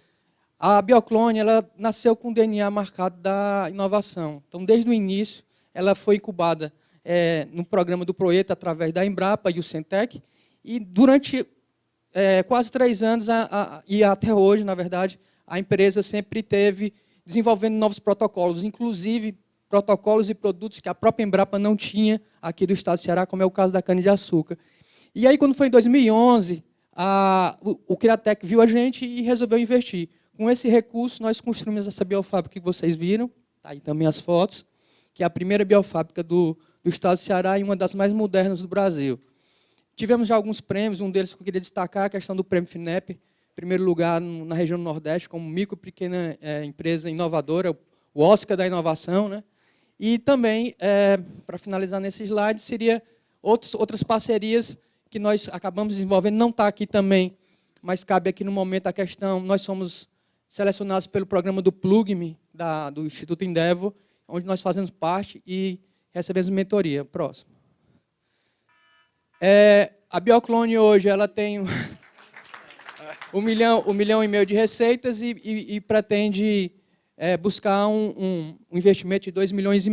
a Bioclone ela nasceu com o DNA marcado da inovação. Então, desde o início, ela foi incubada no programa do Proeta, através da Embrapa e o Centec, e durante quase 3 anos, e até hoje, na verdade, a empresa sempre teve desenvolvendo novos protocolos, inclusive protocolos e produtos que a própria Embrapa não tinha aqui do estado do Ceará, como é o caso da cana-de-açúcar. E aí, quando foi em 2011, o Criatec viu a gente e resolveu investir. Com esse recurso, nós construímos essa biofábrica que vocês viram, tá aí também as fotos, que é a primeira biofábrica do estado do Ceará e uma das mais modernas do Brasil. Tivemos já alguns prêmios, um deles que eu queria destacar, a questão do Prêmio FINEP, primeiro lugar na região do Nordeste, como micro e pequena empresa inovadora, o Oscar da inovação. Né? E também, para finalizar nesse slide, seria outras parcerias que nós acabamos desenvolvendo, não está aqui também, mas cabe aqui no momento a questão, nós somos selecionados pelo programa do Plug-me, do Instituto Endeavor, onde nós fazemos parte e recebemos mentoria. Próximo. A Bioclone hoje ela tem 1,5 milhão de receitas e pretende buscar um investimento de 2,5 milhões.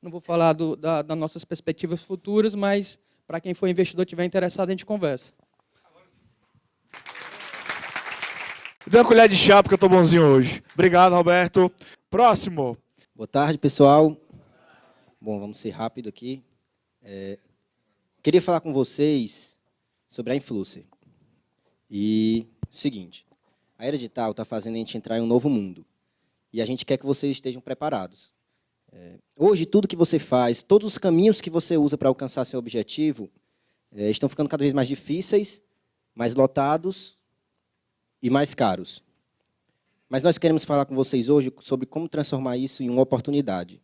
Não vou falar das nossas perspectivas futuras, mas para quem for investidor e estiver interessado, a gente conversa. Dê uma colher de chá, porque eu estou bonzinho hoje. Obrigado, Roberto. Próximo. Boa tarde, pessoal. Bom, vamos ser rápido aqui. Queria falar com vocês sobre a Influcer. E o seguinte, A era digital está fazendo a gente entrar em um novo mundo. E a gente quer que vocês estejam preparados. Hoje, tudo que você faz, todos os caminhos que você usa para alcançar seu objetivo, estão ficando cada vez mais difíceis, mais lotados e mais caros. Mas nós queremos falar com vocês hoje sobre como transformar isso em uma oportunidade.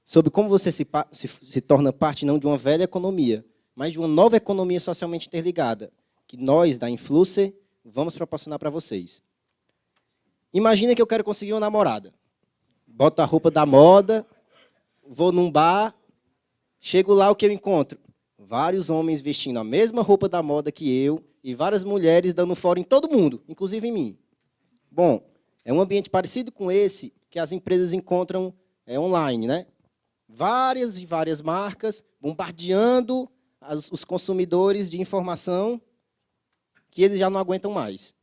Sobre como você se torna parte não de uma velha economia, mas de uma nova economia socialmente interligada, que nós, da Influencer, vamos proporcionar para vocês. Imagina que eu quero conseguir uma namorada. Boto a roupa da moda, vou num bar, chego lá, o que eu encontro? Vários homens vestindo a mesma roupa da moda que eu e várias mulheres dando fora em todo mundo, inclusive em mim. Bom, é um ambiente parecido com esse que as empresas encontram online, né? Várias e várias marcas bombardeando os consumidores de informação que eles já não aguentam mais.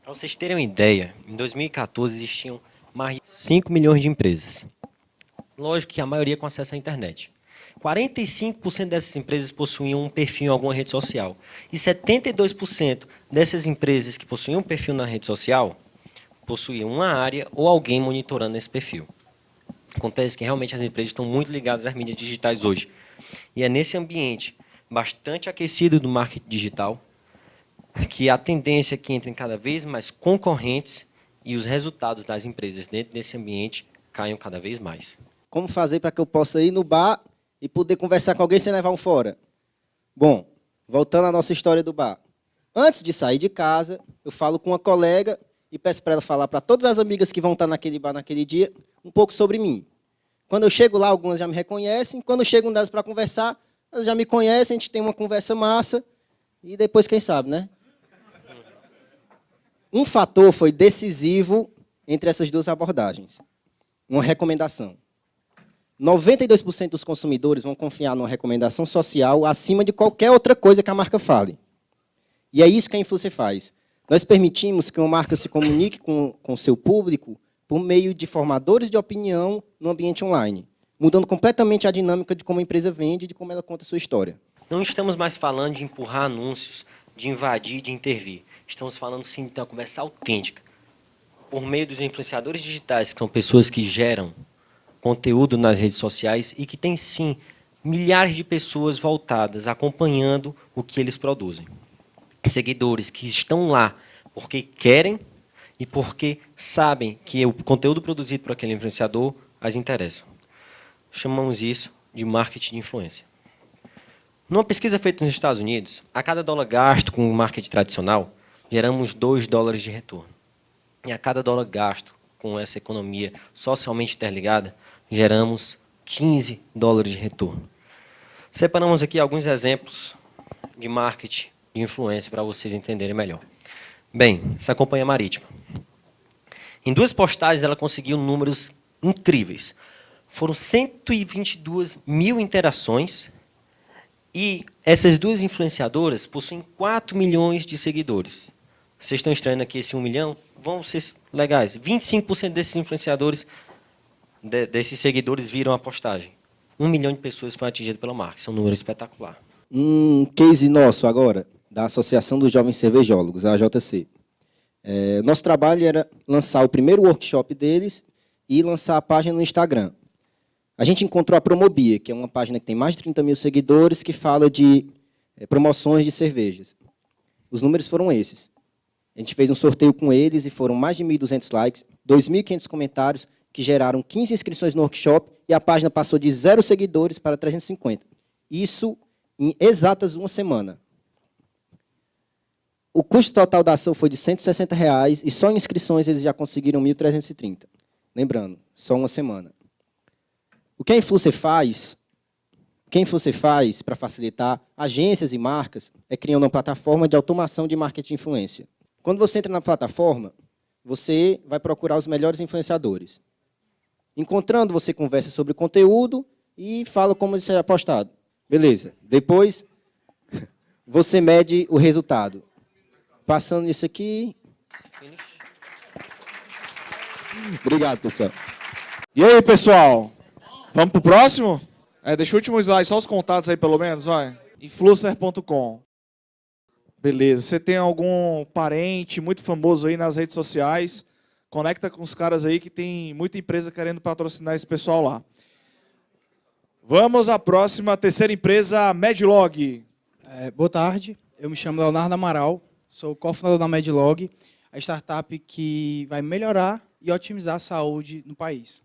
Para vocês terem uma ideia, em 2014 existiam mais de 5 milhões de empresas. Lógico que a maioria com acesso à internet. 45% dessas empresas possuíam um perfil em alguma rede social. E 72% dessas empresas que possuíam um perfil na rede social possuíam uma área ou alguém monitorando esse perfil. Acontece que realmente as empresas estão muito ligadas às mídias digitais hoje. E é nesse ambiente bastante aquecido do marketing digital que a tendência é que entrem cada vez mais concorrentes e os resultados das empresas dentro desse ambiente caiam cada vez mais. Como fazer para que eu possa ir no bar e poder conversar com alguém sem levar um fora? Bom, voltando à nossa história do bar. Antes de sair de casa, eu falo com uma colega e peço para ela falar para todas as amigas que vão estar naquele bar naquele dia um pouco sobre mim. Quando eu chego lá, algumas já me reconhecem. Quando chegam delas para conversar, elas já me conhecem, a gente tem uma conversa massa. E depois, quem sabe, né? Um fator foi decisivo entre essas duas abordagens. Uma recomendação. 92% dos consumidores vão confiar numa recomendação social acima de qualquer outra coisa que a marca fale. E é isso que a Influencer faz. Nós permitimos que uma marca se comunique com o seu público por meio de formadores de opinião no ambiente online, mudando completamente a dinâmica de como a empresa vende e de como ela conta a sua história. Não estamos mais falando de empurrar anúncios, de invadir, de intervir. Estamos falando, sim, de uma conversa autêntica. Por meio dos influenciadores digitais, que são pessoas que geram conteúdo nas redes sociais e que têm, sim, milhares de pessoas voltadas, acompanhando o que eles produzem. Seguidores que estão lá porque querem e porque sabem que o conteúdo produzido por aquele influenciador as interessa. Chamamos isso de marketing de influência. Numa pesquisa feita nos Estados Unidos, a cada dólar gasto com o marketing tradicional, geramos $2 de retorno. E a cada dólar gasto com essa economia socialmente interligada, geramos $15 de retorno. Separamos aqui alguns exemplos de marketing de influência para vocês entenderem melhor. Bem, essa companhia marítima. Em 2 postagens ela conseguiu números incríveis. Foram 122 mil interações e essas 2 influenciadoras possuem 4 milhões de seguidores. Vocês estão estranhando aqui esse 1 milhão? Vão ser legais. 25% desses influenciadores, desses seguidores, viram a postagem. 1 milhão de pessoas foram atingidas pela marca. Isso é um número espetacular. Um case nosso agora, da Associação dos Jovens Cervejólogos, a AJC. Nosso trabalho era lançar o primeiro workshop deles e lançar a página no Instagram. A gente encontrou a Promobia, que é uma página que tem mais de 30 mil seguidores, que fala de promoções de cervejas. Os números foram esses. A gente fez um sorteio com eles e foram mais de 1.200 likes, 2.500 comentários, que geraram 15 inscrições no workshop e a página passou de 0 seguidores para 350. Isso em exatas 1 semana. O custo total da ação foi de R$160 e só em inscrições eles já conseguiram 1.330. Lembrando, só 1 semana. O que a Influencer faz para facilitar agências e marcas é criando uma plataforma de automação de marketing de influência. Quando você entra na plataforma, você vai procurar os melhores influenciadores. Encontrando, você conversa sobre o conteúdo e fala como ele será postado. Beleza. Depois, você mede o resultado. Passando isso aqui. Obrigado, pessoal. E aí, pessoal? Vamos pro próximo? Deixa o último slide, só os contatos aí, pelo menos, vai. Influencer.com. Beleza. Você tem algum parente muito famoso aí nas redes sociais? Conecta com os caras aí que tem muita empresa querendo patrocinar esse pessoal lá. Vamos à próxima, terceira empresa, Medlog. Boa tarde, eu me chamo Leonardo Amaral, sou cofundador da Medlog, a startup que vai melhorar e otimizar a saúde no país.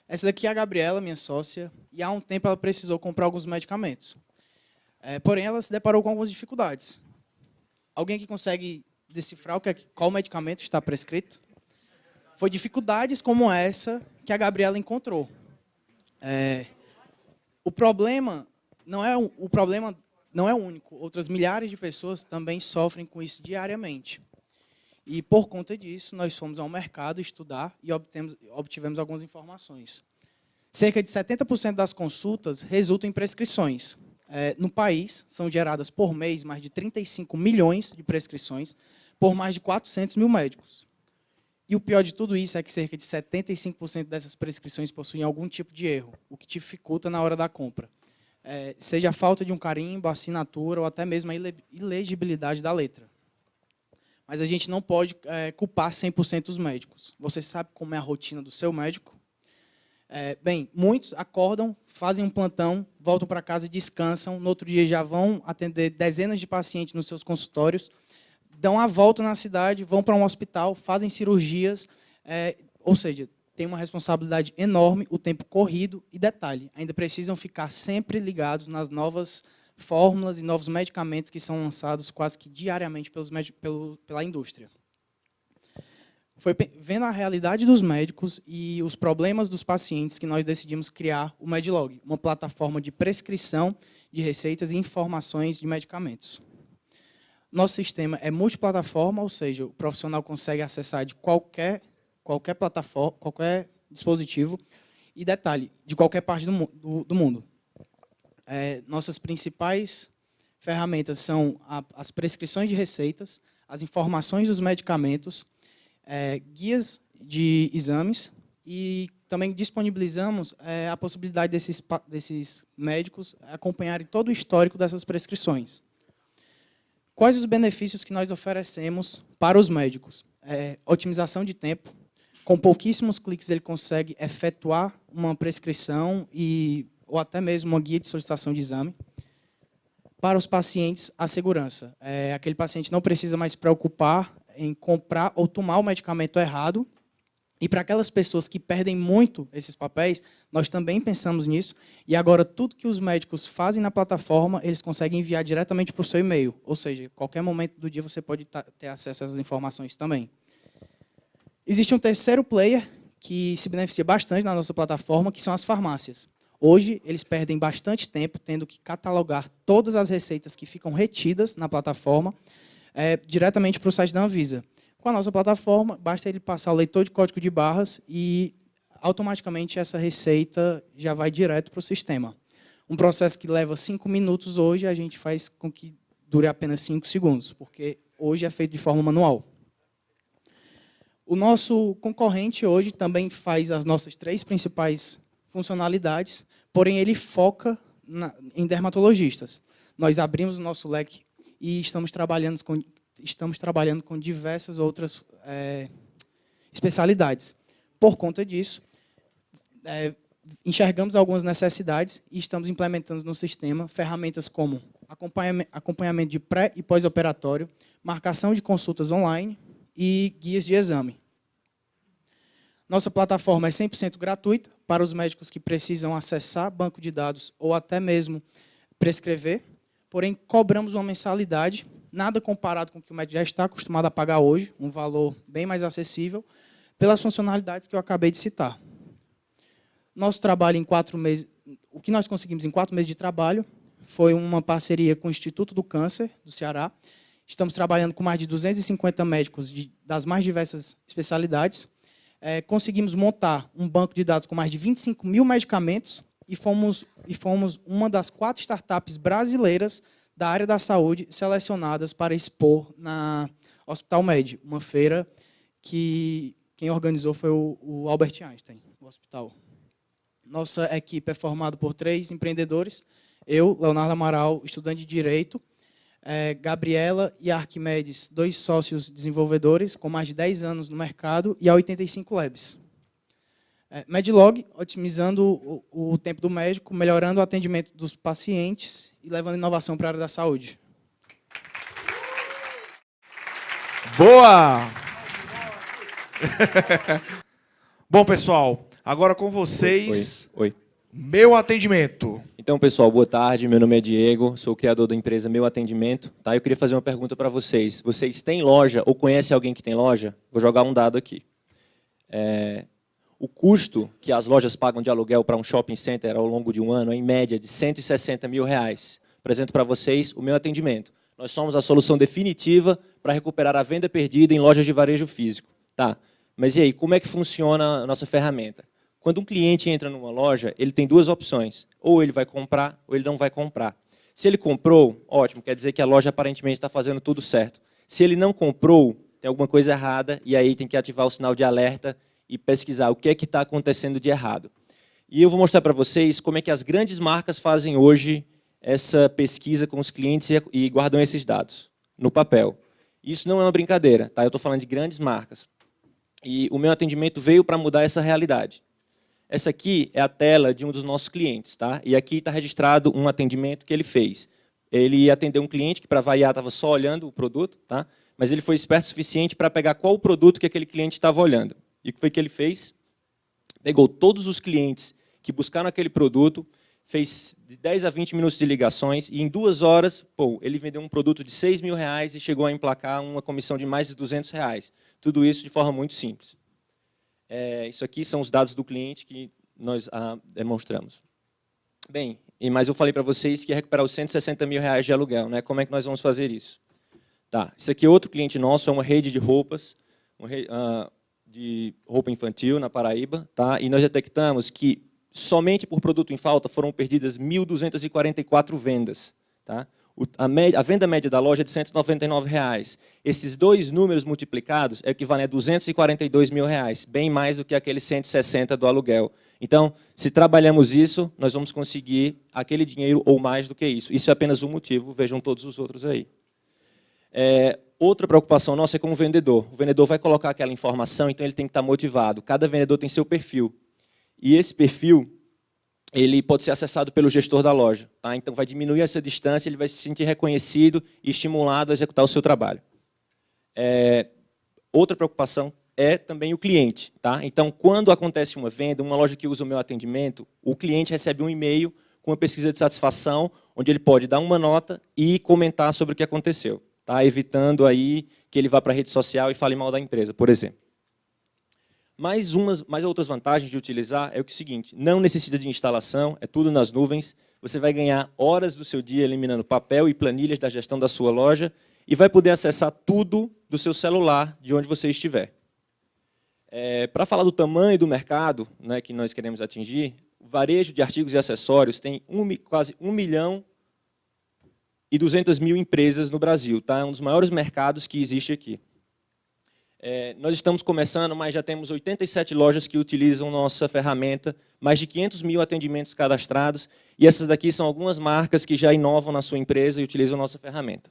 Essa daqui é a Gabriela, minha sócia, e há um tempo ela precisou comprar alguns medicamentos. Porém, ela se deparou com algumas dificuldades. Alguém que consegue decifrar qual medicamento está prescrito? Foi dificuldades como essa que a Gabriela encontrou. O problema não é único. Outras milhares de pessoas também sofrem com isso diariamente. E, por conta disso, nós fomos ao mercado estudar e obtivemos algumas informações. Cerca de 70% das consultas resultam em prescrições. No país, são geradas por mês mais de 35 milhões de prescrições por mais de 400 mil médicos. E o pior de tudo isso é que cerca de 75% dessas prescrições possuem algum tipo de erro, o que dificulta na hora da compra. Seja a falta de um carimbo, assinatura ou até mesmo a ilegibilidade da letra. Mas a gente não pode culpar 100% os médicos. Você sabe como é a rotina do seu médico? Bem, muitos acordam, fazem um plantão, voltam para casa, descansam, no outro dia já vão atender dezenas de pacientes nos seus consultórios, dão a volta na cidade, vão para um hospital, fazem cirurgias, ou seja, tem uma responsabilidade enorme, o tempo corrido e, detalhe, ainda precisam ficar sempre ligados nas novas fórmulas e novos medicamentos que são lançados quase que diariamente pela indústria. Foi vendo a realidade dos médicos e os problemas dos pacientes que nós decidimos criar o Medlog, uma plataforma de prescrição de receitas e informações de medicamentos. Nosso sistema é multiplataforma, ou seja, o profissional consegue acessar de qualquer plataforma, qualquer dispositivo e, detalhe, de qualquer parte do mundo. Nossas principais ferramentas são as prescrições de receitas, as informações dos medicamentos, guias de exames e também disponibilizamos a possibilidade desses médicos acompanharem todo o histórico dessas prescrições. Quais os benefícios que nós oferecemos para os médicos? Otimização de tempo. Com pouquíssimos cliques ele consegue efetuar uma prescrição ou até mesmo uma guia de solicitação de exame. Para os pacientes, a segurança. Aquele paciente não precisa mais se preocupar em comprar ou tomar o medicamento errado. E para aquelas pessoas que perdem muito esses papéis, nós também pensamos nisso. E agora, tudo que os médicos fazem na plataforma, eles conseguem enviar diretamente para o seu e-mail. Ou seja, qualquer momento do dia você pode ter acesso a essas informações também. Existe um terceiro player que se beneficia bastante na nossa plataforma, que são as farmácias. Hoje, eles perdem bastante tempo tendo que catalogar todas as receitas que ficam retidas na plataforma diretamente para o site da Anvisa. Com a nossa plataforma, basta ele passar o leitor de código de barras e, automaticamente, essa receita já vai direto para o sistema. Um processo que leva 5 minutos hoje, a gente faz com que dure apenas 5 segundos, porque hoje é feito de forma manual. O nosso concorrente hoje também faz as nossas 3 principais funcionalidades, porém ele foca em dermatologistas. Nós abrimos o nosso leque e estamos trabalhando com diversas outras especialidades. Por conta disso, enxergamos algumas necessidades e estamos implementando no sistema ferramentas como acompanhamento de pré- e pós-operatório, marcação de consultas online e guias de exame. Nossa plataforma é 100% gratuita para os médicos que precisam acessar banco de dados ou até mesmo prescrever, porém cobramos uma mensalidade, nada comparado com o que o médico já está acostumado a pagar hoje, um valor bem mais acessível, pelas funcionalidades que eu acabei de citar. Nosso trabalho em 4 meses, o que nós conseguimos em 4 meses de trabalho foi uma parceria com o Instituto do Câncer do Ceará. Estamos trabalhando com mais de 250 médicos das mais diversas especialidades. Conseguimos montar um banco de dados com mais de 25 mil medicamentos e fomos uma das 4 startups brasileiras da área da saúde selecionadas para expor na Hospital Med, uma feira que quem organizou foi o Albert Einstein, o hospital. Nossa equipe é formada por 3 empreendedores, eu, Leonardo Amaral, estudante de Direito, Gabriela e Arquimedes, 2 sócios desenvolvedores com mais de 10 anos no mercado, e a 85 Labs. Medlog, otimizando o tempo do médico, melhorando o atendimento dos pacientes e levando inovação para a área da saúde. Boa! Bom, pessoal, agora com vocês, Oi. Meu Atendimento. Então, pessoal, boa tarde. Meu nome é Diego, sou o criador da empresa Meu Atendimento. Tá? Eu queria fazer uma pergunta para vocês. Vocês têm loja ou conhecem alguém que tem loja? Vou jogar um dado aqui. O custo que as lojas pagam de aluguel para um shopping center ao longo de um ano é, em média, de R$160 mil. Apresento para vocês o Meu Atendimento. Nós somos a solução definitiva para recuperar a venda perdida em lojas de varejo físico. Tá? Mas e aí, como é que funciona a nossa ferramenta? Quando um cliente entra numa loja, ele tem 2 opções. Ou ele vai comprar, ou ele não vai comprar. Se ele comprou, ótimo, quer dizer que a loja aparentemente está fazendo tudo certo. Se ele não comprou, tem alguma coisa errada, e aí tem que ativar o sinal de alerta e pesquisar o que é que está acontecendo de errado. E eu vou mostrar para vocês como é que as grandes marcas fazem hoje essa pesquisa com os clientes e guardam esses dados no papel. Isso não é uma brincadeira, tá? Eu estou falando de grandes marcas. E o Meu Atendimento veio para mudar essa realidade. Essa aqui é a tela de um dos nossos clientes, tá? E aqui está registrado um atendimento que ele fez. Ele atendeu um cliente que, para variar, estava só olhando o produto, tá? Mas ele foi esperto o suficiente para pegar qual o produto que aquele cliente estava olhando. E o que foi que ele fez? Pegou todos os clientes que buscaram aquele produto, fez de 10 a 20 minutos de ligações, e em 2 horas, ele vendeu um produto de R$6 mil e chegou a emplacar uma comissão de mais de R$200. Tudo isso de forma muito simples. Isso aqui são os dados do cliente que nós demonstramos. Bem, mas eu falei para vocês que ia recuperar os R$160 mil de aluguel, né? Como é que nós vamos fazer isso? Tá, isso aqui é outro cliente nosso, é uma rede de roupas, de roupa infantil na Paraíba, tá? E nós detectamos que somente por produto em falta foram perdidas 1.244 vendas. Tá? A venda média da loja é de R$199. Esses 2 números multiplicados equivalem a R$242 mil, bem mais do que aqueles 160 do aluguel. Então, se trabalhamos isso, nós vamos conseguir aquele dinheiro ou mais do que isso. Isso é apenas um motivo, vejam todos os outros aí. Outra preocupação nossa é com o vendedor. O vendedor vai colocar aquela informação, então ele tem que estar motivado. Cada vendedor tem seu perfil. E esse perfil, ele pode ser acessado pelo gestor da loja. Tá? Então, vai diminuir essa distância, ele vai se sentir reconhecido e estimulado a executar o seu trabalho. Outra preocupação é também o cliente. Tá? Então, quando acontece uma venda, uma loja que usa o Meu Atendimento, o cliente recebe um e-mail com uma pesquisa de satisfação, onde ele pode dar uma nota e comentar sobre o que aconteceu, tá? Evitando aí que ele vá para a rede social e fale mal da empresa, por exemplo. Mais outras vantagens de utilizar é o seguinte: não necessita de instalação, é tudo nas nuvens, você vai ganhar horas do seu dia eliminando papel e planilhas da gestão da sua loja e vai poder acessar tudo do seu celular, de onde você estiver. Para falar do tamanho do mercado, né, que nós queremos atingir, o varejo de artigos e acessórios tem quase 1.200.000 empresas no Brasil. Tá? É um dos maiores mercados que existe aqui. Nós estamos começando, mas já temos 87 lojas que utilizam nossa ferramenta, mais de 500 mil atendimentos cadastrados, e essas daqui são algumas marcas que já inovam na sua empresa e utilizam nossa ferramenta.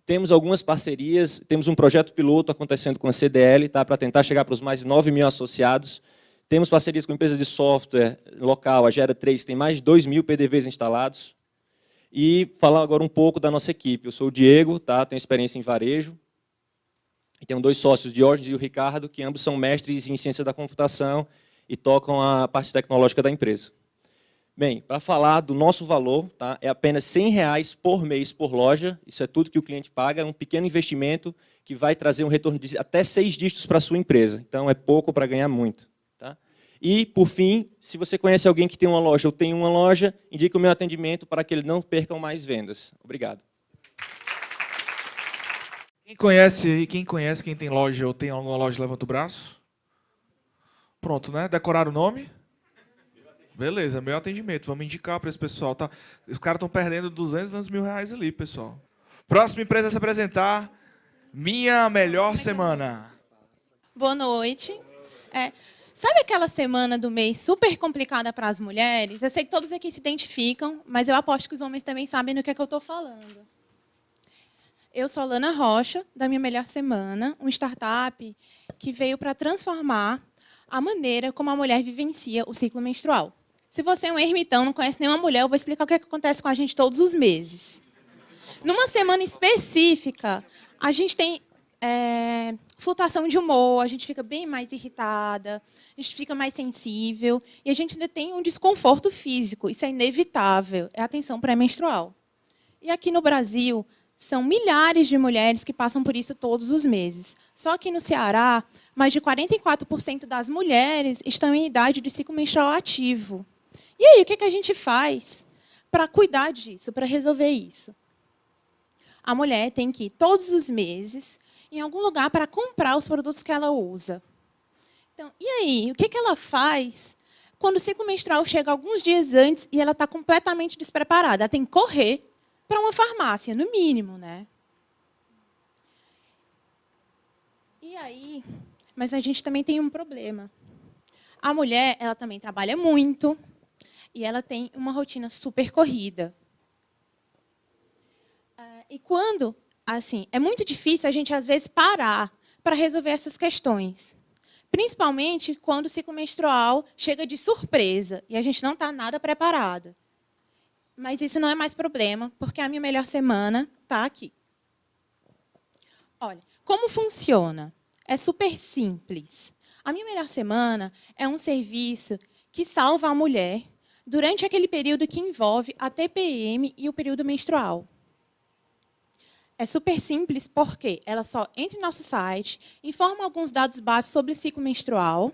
Temos algumas parcerias, temos um projeto piloto acontecendo com a CDL, tá, para tentar chegar para os mais de 9 mil associados. Temos parcerias com empresas de software local, a Gera 3 tem mais de 2 mil PDVs instalados. E falar agora um pouco da nossa equipe. Eu sou o Diego, tá, tenho experiência em varejo. E tenho 2 sócios, Diógenes e o Ricardo, que ambos são mestres em ciência da computação e tocam a parte tecnológica da empresa. Bem, para falar do nosso valor, tá, é apenas R$100 por mês por loja, isso é tudo que o cliente paga, é um pequeno investimento que vai trazer um retorno de até 6 dígitos para a sua empresa. Então, é pouco para ganhar muito. Tá? E, por fim, se você conhece alguém que tem uma loja ou tem uma loja, indique o Meu Atendimento para que ele não percam mais vendas. Obrigado. Quem conhece, quem tem loja ou tem alguma loja, levanta o braço. Pronto, né? Decoraram o nome? Beleza, Meu Atendimento. Vamos indicar para esse pessoal, tá? Os caras estão perdendo R$200 mil ali, pessoal. Próxima empresa a se apresentar, Minha Melhor Semana. Boa noite. Sabe aquela semana do mês super complicada para as mulheres? Eu sei que todos aqui se identificam, mas eu aposto que os homens também sabem do que é que eu estou falando. Eu sou a Lana Rocha, da Minha Melhor Semana, uma startup que veio para transformar a maneira como a mulher vivencia o ciclo menstrual. Se você é um ermitão, não conhece nenhuma mulher, eu vou explicar o que acontece com a gente todos os meses. Numa semana específica, a gente tem flutuação de humor, a gente fica bem mais irritada, a gente fica mais sensível e a gente ainda tem um desconforto físico. Isso é inevitável, é a tensão pré-menstrual. E aqui no Brasil, são milhares de mulheres que passam por isso todos os meses. Só que no Ceará, mais de 44% das mulheres estão em idade de ciclo menstrual ativo. E aí, o que a gente faz para cuidar disso, para resolver isso? A mulher tem que ir todos os meses em algum lugar para comprar os produtos que ela usa. Então, e aí, o que ela faz quando o ciclo menstrual chega alguns dias antes e ela está completamente despreparada? Ela tem que correr para uma farmácia, no mínimo, né? E aí, mas a gente também tem um problema. A mulher, ela também trabalha muito e ela tem uma rotina super corrida. E quando, assim, é muito difícil a gente, às vezes, parar para resolver essas questões. Principalmente quando o ciclo menstrual chega de surpresa e a gente não está nada preparada. Mas isso não é mais problema, porque a Minha Melhor Semana está aqui. Olha, como funciona? É super simples. A Minha Melhor Semana é um serviço que salva a mulher durante aquele período que envolve a TPM e o período menstrual. É super simples porque ela só entra em nosso site, informa alguns dados básicos sobre o ciclo menstrual,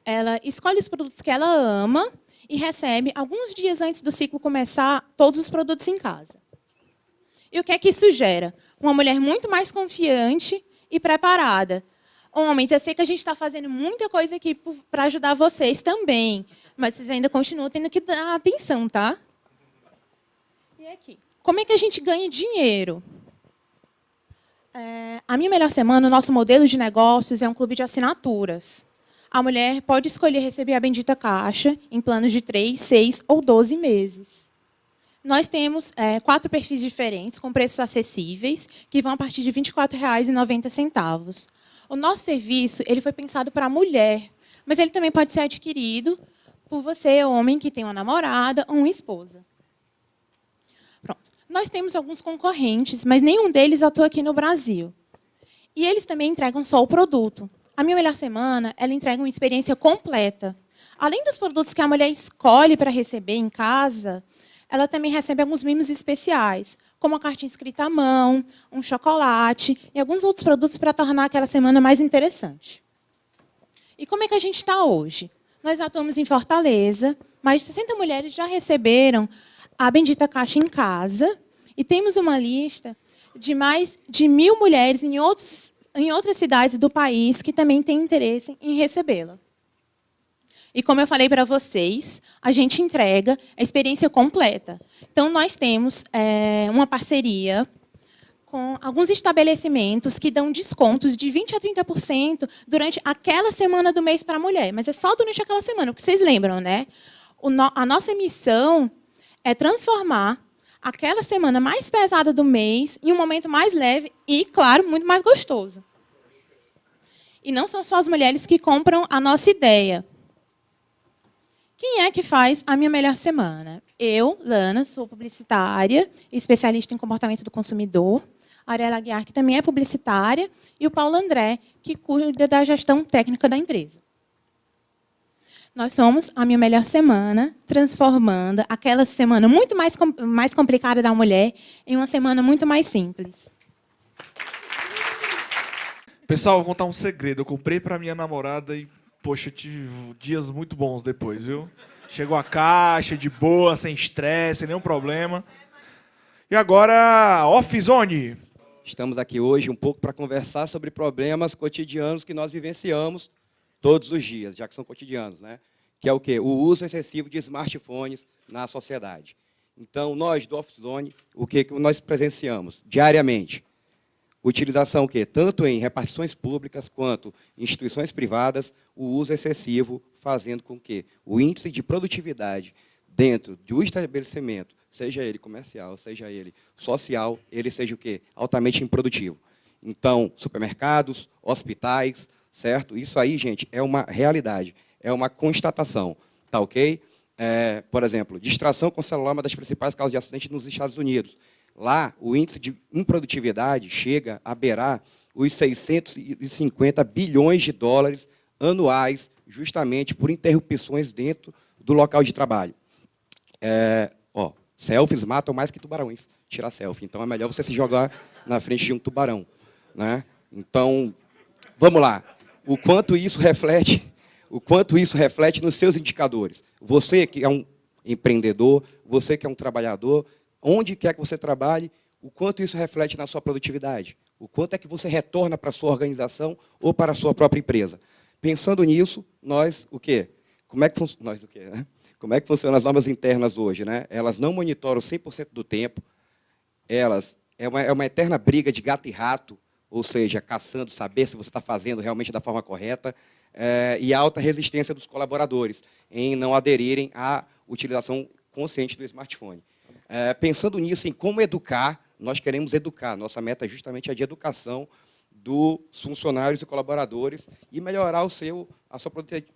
ela escolhe os produtos que ela ama e recebe, alguns dias antes do ciclo começar, todos os produtos em casa. E o que é que isso gera? Uma mulher muito mais confiante e preparada. Homens, eu sei que a gente está fazendo muita coisa aqui para ajudar vocês também, mas vocês ainda continuam tendo que dar atenção, tá? E aqui, como é que a gente ganha dinheiro? A Minha Melhor Semana, o nosso modelo de negócios é um clube de assinaturas. A mulher pode escolher receber a bendita caixa em planos de 3, 6 ou 12 meses. Nós temos 4 perfis diferentes, com preços acessíveis, que vão a partir de R$ 24,90. O nosso serviço ele foi pensado para a mulher, mas ele também pode ser adquirido por você, homem, que tem uma namorada ou uma esposa. Pronto. Nós temos alguns concorrentes, mas nenhum deles atua aqui no Brasil. E eles também entregam só o produto. A Minha Melhor Semana, ela entrega uma experiência completa. Além dos produtos que a mulher escolhe para receber em casa, ela também recebe alguns mimos especiais, como a cartinha escrita à mão, um chocolate e alguns outros produtos para tornar aquela semana mais interessante. E como é que a gente está hoje? Nós atuamos em Fortaleza, mais de 60 mulheres já receberam a bendita caixa em casa e temos uma lista de mais de 1.000 mulheres em outras cidades do país que também têm interesse em recebê-la. E como eu falei para vocês, a gente entrega a experiência completa. Então, nós temos uma parceria com alguns estabelecimentos que dão descontos de 20% a 30% durante aquela semana do mês para a mulher. Mas é só durante aquela semana, porque vocês lembram, né? A nossa missão é transformar aquela semana mais pesada do mês em um momento mais leve e, claro, muito mais gostoso. E não são só as mulheres que compram a nossa ideia. Quem é que faz a Minha Melhor Semana? Eu, Lana, sou publicitária, especialista em comportamento do consumidor. A Ariela Aguiar, que também é publicitária. E o Paulo André, que cuida da gestão técnica da empresa. Nós somos a Minha Melhor Semana, transformando aquela semana muito mais complicada da mulher em uma semana muito mais simples. Pessoal, vou contar um segredo. Eu comprei para minha namorada e, poxa, eu tive dias muito bons depois, viu? Chegou a caixa de boa, sem estresse, sem nenhum problema. E agora, Off-Zone. Estamos aqui hoje um pouco para conversar sobre problemas cotidianos que nós vivenciamos todos os dias, já que são cotidianos, né? Que é o quê? O uso excessivo de smartphones na sociedade. Então, nós do Off-Zone, o que nós presenciamos diariamente? Utilização o quê? Tanto em repartições públicas quanto em instituições privadas, o uso excessivo, fazendo com que o índice de produtividade dentro do estabelecimento seja ele comercial, seja ele social, ele seja o quê? Altamente improdutivo. Então, supermercados, hospitais, certo? Isso aí, gente, é uma realidade, é uma constatação, tá ok? Por exemplo, distração com celular é uma das principais causas de acidente nos Estados Unidos. Lá, o índice de improdutividade chega a beirar os 650 bilhões de dólares anuais, justamente por interrupções dentro do local de trabalho. Selfies matam mais que tubarões, tirar selfie. Então, é melhor você se jogar na frente de um tubarão, né? Então, vamos lá. O quanto isso reflete nos seus indicadores. Você que é um empreendedor, você que é um trabalhador, onde quer que você trabalhe, o quanto isso reflete na sua produtividade, o quanto é que você retorna para a sua organização ou para a sua própria empresa. Pensando nisso, nós, o quê? Como é que funcionam as normas internas hoje, né? Elas não monitoram 100% do tempo, elas é uma eterna briga de gato e rato, ou seja, caçando, saber se você está fazendo realmente da forma correta, e a alta resistência dos colaboradores em não aderirem à utilização consciente do smartphone. Pensando nisso, em como educar, nós queremos educar. Nossa meta justamente é de educação dos funcionários e colaboradores e melhorar a sua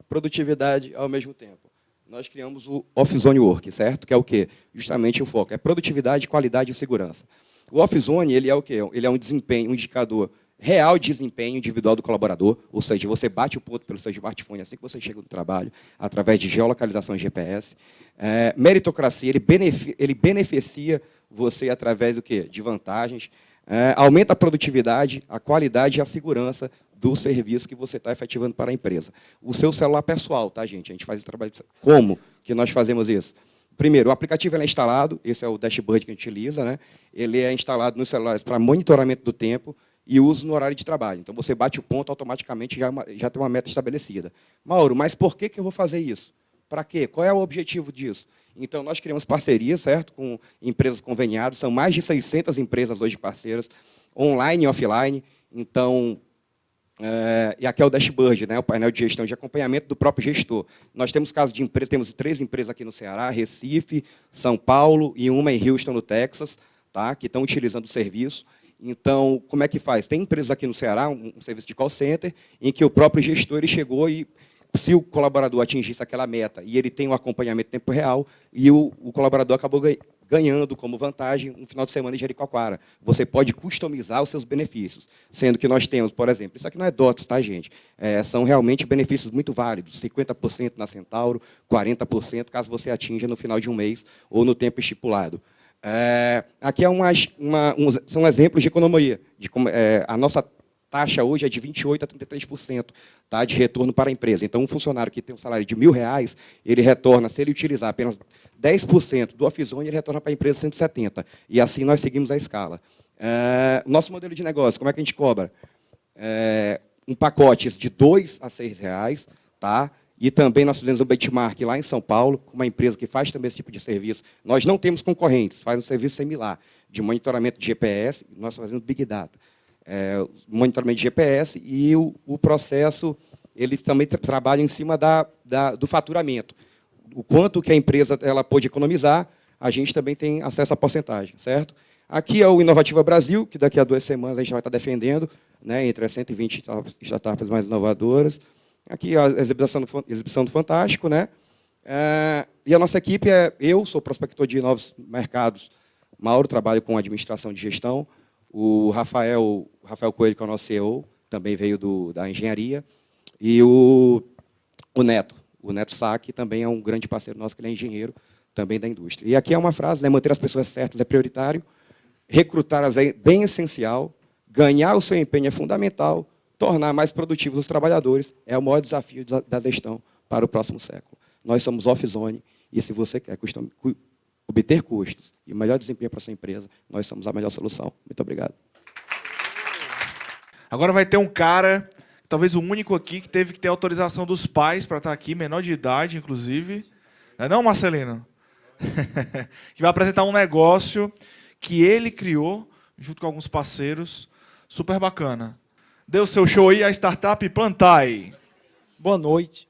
produtividade ao mesmo tempo. Nós criamos o Office Zone Work, certo? Que é o quê? Justamente o foco. É produtividade, qualidade e segurança. O Office Zone, ele é o quê? Ele é um desempenho, um indicador real de desempenho individual do colaborador, ou seja, você bate o ponto pelo seu smartphone assim que você chega no trabalho, através de geolocalização e GPS. Meritocracia, ele beneficia você através do quê? De vantagens. Aumenta a produtividade, a qualidade e a segurança do serviço que você está efetivando para a empresa. O seu celular pessoal, tá, gente? A gente faz esse trabalho. Como que nós fazemos isso? Primeiro, o aplicativo é instalado, esse é o dashboard que a gente utiliza, né? Ele é instalado nos celulares para monitoramento do tempo e uso no horário de trabalho. Então, você bate o ponto, automaticamente já tem uma meta estabelecida. Mauro, mas por que eu vou fazer isso? Para quê? Qual é o objetivo disso? Então, nós criamos parcerias, certo, com empresas conveniadas, são mais de 600 empresas hoje parceiras, online e offline. Então, e aqui é o dashboard, né, o painel de gestão de acompanhamento do próprio gestor. Nós temos casos de empresas, temos 3 empresas aqui no Ceará, Recife, São Paulo e uma em Houston, no Texas, tá, que estão utilizando o serviço. Então, como é que faz? Tem empresas aqui no Ceará, um serviço de call center, em que o próprio gestor ele chegou e, se o colaborador atingisse aquela meta e ele tem um acompanhamento em tempo real, e o colaborador acabou ganhando como vantagem um final de semana em Jericoacoara. Você pode customizar os seus benefícios, sendo que nós temos, por exemplo, isso aqui não é DOTS, tá, gente? São realmente benefícios muito válidos, 50% na Centauro, 40% caso você atinja no final de um mês ou no tempo estipulado. Aqui são exemplos de economia. A nossa taxa hoje é de 28% a 33%, tá, de retorno para a empresa. Então, um funcionário que tem um salário de R$1.000, ele retorna, se ele utilizar apenas 10% do Office Zone, ele retorna para a empresa 170. E assim nós seguimos a escala. Nosso modelo de negócio, como é que a gente cobra? Um pacote de R$2 a R$6, tá? E também nós fizemos um benchmark lá em São Paulo, com uma empresa que faz também esse tipo de serviço. Nós não temos concorrentes, faz um serviço similar, de monitoramento de GPS, nós fazemos Big Data. Monitoramento de GPS e o processo, ele também trabalha em cima do faturamento. O quanto que a empresa ela pode economizar, a gente também tem acesso à porcentagem, certo? Aqui é o Inovativa Brasil, que daqui a 2 semanas a gente vai estar defendendo, né, entre as 120 startups mais inovadoras. Aqui a exibição do Fantástico, né? E a nossa equipe eu sou prospector de novos mercados, Mauro, trabalho com administração de gestão, o Rafael Coelho, que é o nosso CEO, também veio da engenharia, e o Neto Sá, que também é um grande parceiro nosso, que ele é engenheiro, também da indústria. E aqui é uma frase, né, manter as pessoas certas é prioritário, recrutar é bem essencial, ganhar o seu empenho é fundamental, tornar mais produtivos os trabalhadores é o maior desafio da gestão para o próximo século. Nós somos Office Zone, e se você quer obter custos e melhor desempenho para a sua empresa, nós somos a melhor solução. Muito obrigado. Agora vai ter um cara, talvez o único aqui, que teve que ter autorização dos pais para estar aqui, menor de idade, inclusive. Não é não, Marcelino? Que vai apresentar um negócio que ele criou, junto com alguns parceiros, super bacana. Dê o seu show aí, a startup Plantai. Boa noite.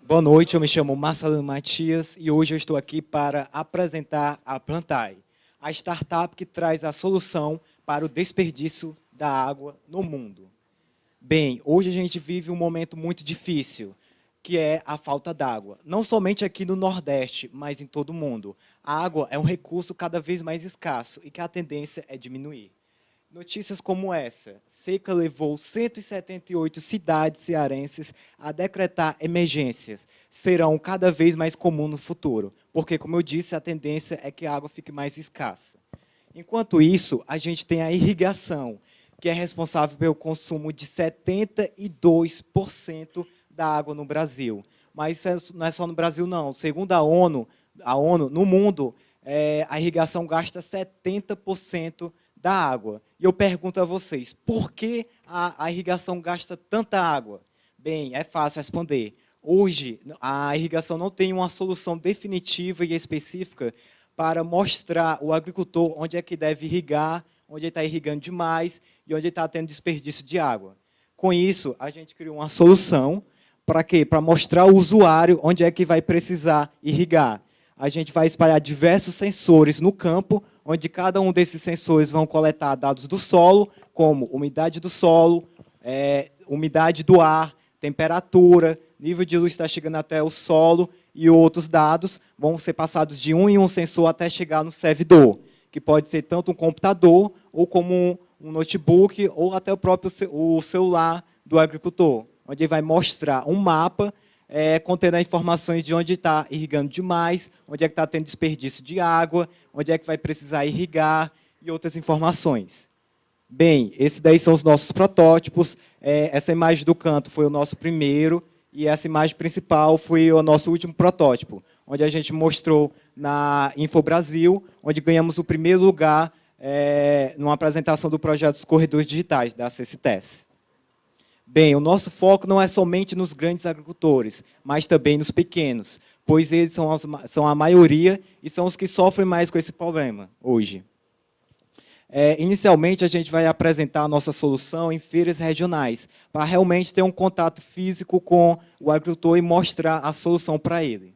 Boa noite, eu me chamo Marcelo Matias e hoje eu estou aqui para apresentar a Plantai, a startup que traz a solução para o desperdício da água no mundo. Bem, hoje a gente vive um momento muito difícil, que é a falta d'água. Não somente aqui no Nordeste, mas em todo o mundo. A água é um recurso cada vez mais escasso e que a tendência é diminuir. Notícias como essa: seca levou 178 cidades cearenses a decretar emergências. Serão cada vez mais comuns no futuro, porque, como eu disse, a tendência é que a água fique mais escassa. Enquanto isso, a gente tem a irrigação, que é responsável pelo consumo de 72% da água no Brasil. Mas isso não é só no Brasil, não. Segundo a ONU no mundo, a irrigação gasta 70% da água. E eu pergunto a vocês, por que a irrigação gasta tanta água? Bem, é fácil responder. Hoje, a irrigação não tem uma solução definitiva e específica para mostrar ao agricultor onde é que deve irrigar, onde ele está irrigando demais e onde ele está tendo desperdício de água. Com isso, a gente criou uma solução para quê? Para mostrar ao usuário onde é que vai precisar irrigar. A gente vai espalhar diversos sensores no campo, onde cada um desses sensores vão coletar dados do solo, como umidade do solo, umidade do ar, temperatura, nível de luz está chegando até o solo, e outros dados vão ser passados de um em um sensor até chegar no servidor, que pode ser tanto um computador, ou como um notebook, ou até o próprio o celular do agricultor, onde ele vai mostrar um mapa contendo as informações de onde está irrigando demais, onde é que está tendo desperdício de água, onde é que vai precisar irrigar e outras informações. Bem, esses daí são os nossos protótipos. Essa imagem do canto foi o nosso primeiro e essa imagem principal foi o nosso último protótipo, onde a gente mostrou na InfoBrasil, onde ganhamos o primeiro lugar numa apresentação do projeto dos corredores digitais da CCTES. Bem, o nosso foco não é somente nos grandes agricultores, mas também nos pequenos, pois eles são a maioria e são os que sofrem mais com esse problema hoje. Inicialmente, a gente vai apresentar a nossa solução em feiras regionais, para realmente ter um contato físico com o agricultor e mostrar a solução para ele.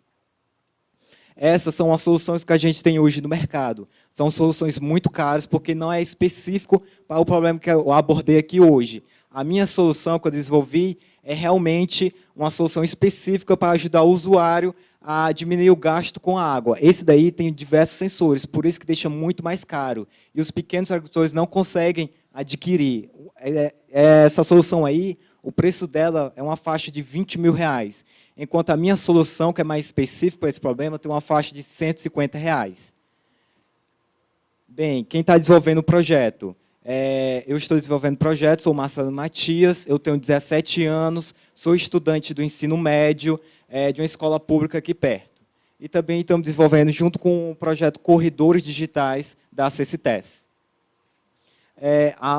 Essas são as soluções que a gente tem hoje no mercado. São soluções muito caras, porque não é específico para o problema que eu abordei aqui hoje. A minha solução que eu desenvolvi é realmente uma solução específica para ajudar o usuário a diminuir o gasto com a água. Esse daí tem diversos sensores, por isso que deixa muito mais caro. E os pequenos agricultores não conseguem adquirir. Essa solução aí, o preço dela é uma faixa de R$20 mil, enquanto a minha solução, que é mais específica para esse problema, tem uma faixa de R$150. Bem, quem está desenvolvendo o projeto? Eu estou desenvolvendo projetos, sou Marcelo Matias, eu tenho 17 anos, sou estudante do ensino médio de uma escola pública aqui perto. E também estamos desenvolvendo, junto com o projeto Corredores Digitais da CCTES.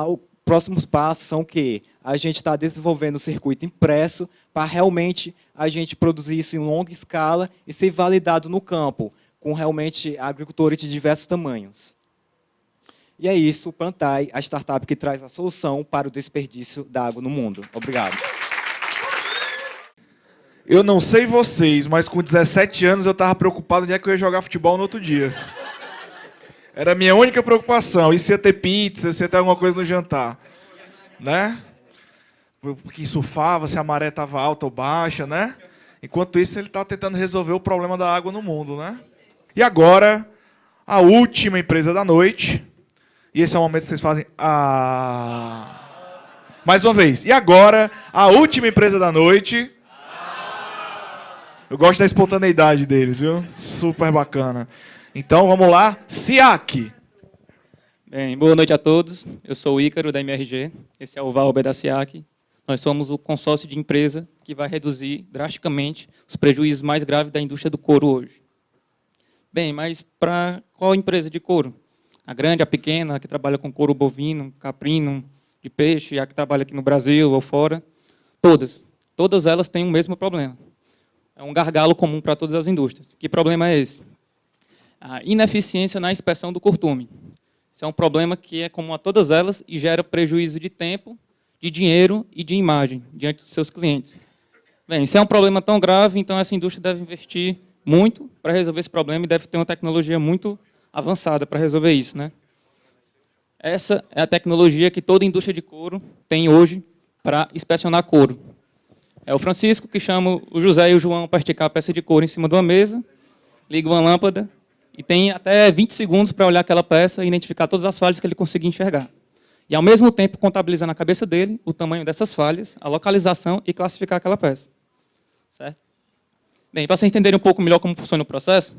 Os próximos passos são que a gente está desenvolvendo o circuito impresso para realmente a gente produzir isso em longa escala e ser validado no campo, com realmente agricultores de diversos tamanhos. E é isso, o Plantai, a startup que traz a solução para o desperdício da água no mundo. Obrigado. Eu não sei vocês, mas com 17 anos eu estava preocupado onde é que eu ia jogar futebol no outro dia. Era a minha única preocupação. E se ia ter pizza, se ia ter alguma coisa no jantar. Né? Porque surfava, se a maré estava alta ou baixa, né? Enquanto isso, ele está tentando resolver o problema da água no mundo, né? E agora, a última empresa da noite. E esse é o momento que vocês fazem... Mais uma vez. E agora, a última empresa da noite... Eu gosto da espontaneidade deles, viu? Super bacana. Então, vamos lá. SIAC. Bem, boa noite a todos. Eu sou o Ícaro, da MRG. Esse é o Valber da SIAC. Nós somos o consórcio de empresa que vai reduzir drasticamente os prejuízos mais graves da indústria do couro hoje. Bem, mas para qual empresa de couro? A grande, a pequena, a que trabalha com couro bovino, caprino, de peixe, a que trabalha aqui no Brasil ou fora. Todas elas têm o mesmo problema. É um gargalo comum para todas as indústrias. Que problema é esse? A ineficiência na inspeção do curtume. Esse é um problema que é comum a todas elas e gera prejuízo de tempo, de dinheiro e de imagem diante dos seus clientes. Bem, se é um problema tão grave, então essa indústria deve investir muito para resolver esse problema e deve ter uma tecnologia muito avançada para resolver isso, né? Essa é a tecnologia que toda indústria de couro tem hoje para inspecionar couro. É o Francisco que chama o José e o João para esticar a peça de couro em cima de uma mesa, liga uma lâmpada e tem até 20 segundos para olhar aquela peça e identificar todas as falhas que ele conseguir enxergar. E, ao mesmo tempo, contabilizar na cabeça dele o tamanho dessas falhas, a localização e classificar aquela peça. Certo? Bem, para vocês entenderem um pouco melhor como funciona o processo,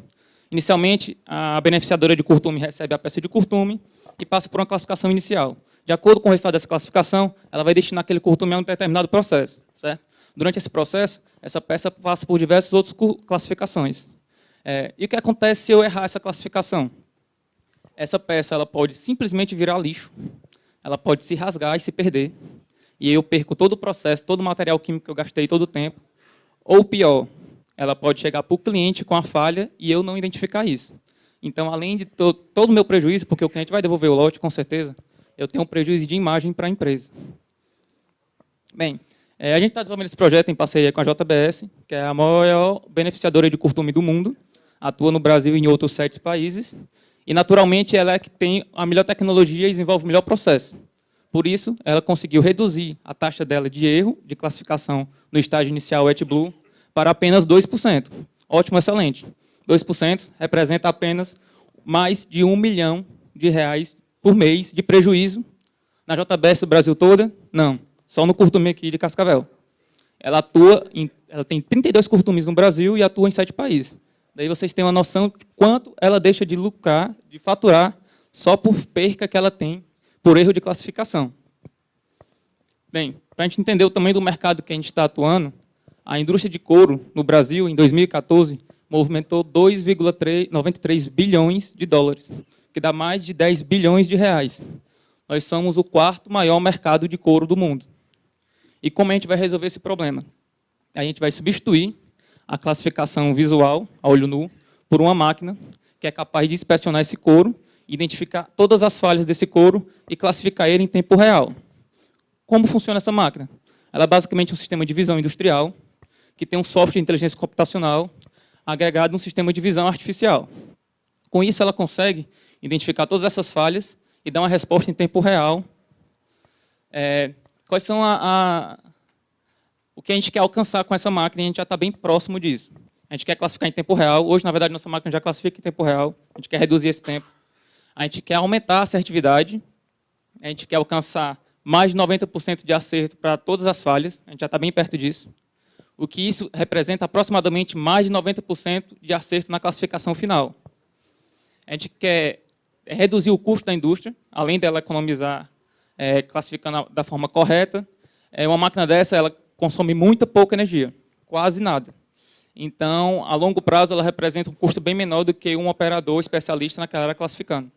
inicialmente, a beneficiadora de curtume recebe a peça de curtume e passa por uma classificação inicial. De acordo com o resultado dessa classificação, ela vai destinar aquele curtume a um determinado processo. Certo? Durante esse processo, essa peça passa por diversas outras classificações. E o que acontece se eu errar essa classificação? Essa peça ela pode simplesmente virar lixo, ela pode se rasgar e se perder, e eu perco todo o processo, todo o material químico que eu gastei todo o tempo. Ou pior, ela pode chegar para o cliente com a falha e eu não identificar isso. Então, além de todo o meu prejuízo, porque o cliente vai devolver o lote, com certeza, eu tenho um prejuízo de imagem para a empresa. Bem, a gente está desenvolvendo esse projeto em parceria com a JBS, que é a maior beneficiadora de curtume do mundo, atua no Brasil e em outros 7 países, e, naturalmente, ela é que tem a melhor tecnologia e desenvolve o melhor processo. Por isso, ela conseguiu reduzir a taxa dela de erro de classificação no estágio inicial Wet Blue para apenas 2%. Ótimo, excelente. 2% representa apenas mais de R$1 milhão por mês de prejuízo. Na JBS do Brasil toda? Não. Só no curtume aqui de Cascavel. Ela tem 32 curtumes no Brasil e atua em 7 países. Daí vocês têm uma noção de quanto ela deixa de lucrar, de faturar, só por perca que ela tem por erro de classificação. Bem, para a gente entender o tamanho do mercado que a gente está atuando, a indústria de couro no Brasil, em 2014, movimentou 2,93 bilhões de dólares, que dá mais de 10 bilhões de reais. Nós somos o 4º maior mercado de couro do mundo. E como a gente vai resolver esse problema? A gente vai substituir a classificação visual, a olho nu, por uma máquina que é capaz de inspecionar esse couro, identificar todas as falhas desse couro e classificar ele em tempo real. Como funciona essa máquina? Ela é basicamente um sistema de visão industrial, que tem um software de inteligência computacional agregado num sistema de visão artificial. Com isso, ela consegue identificar todas essas falhas e dar uma resposta em tempo real. Quais são o que a gente quer alcançar com essa máquina? A gente já está bem próximo disso. A gente quer classificar em tempo real. Hoje, na verdade, nossa máquina já classifica em tempo real. A gente quer reduzir esse tempo. A gente quer aumentar a assertividade. A gente quer alcançar mais de 90% de acerto para todas as falhas. A gente já está bem perto disso. O que isso representa aproximadamente mais de 90% de acerto na classificação final. A gente quer reduzir o custo da indústria, além dela economizar, classificando da forma correta. Uma máquina dessa ela consome muito pouca energia, quase nada. Então, a longo prazo, ela representa um custo bem menor do que um operador especialista naquela área classificando.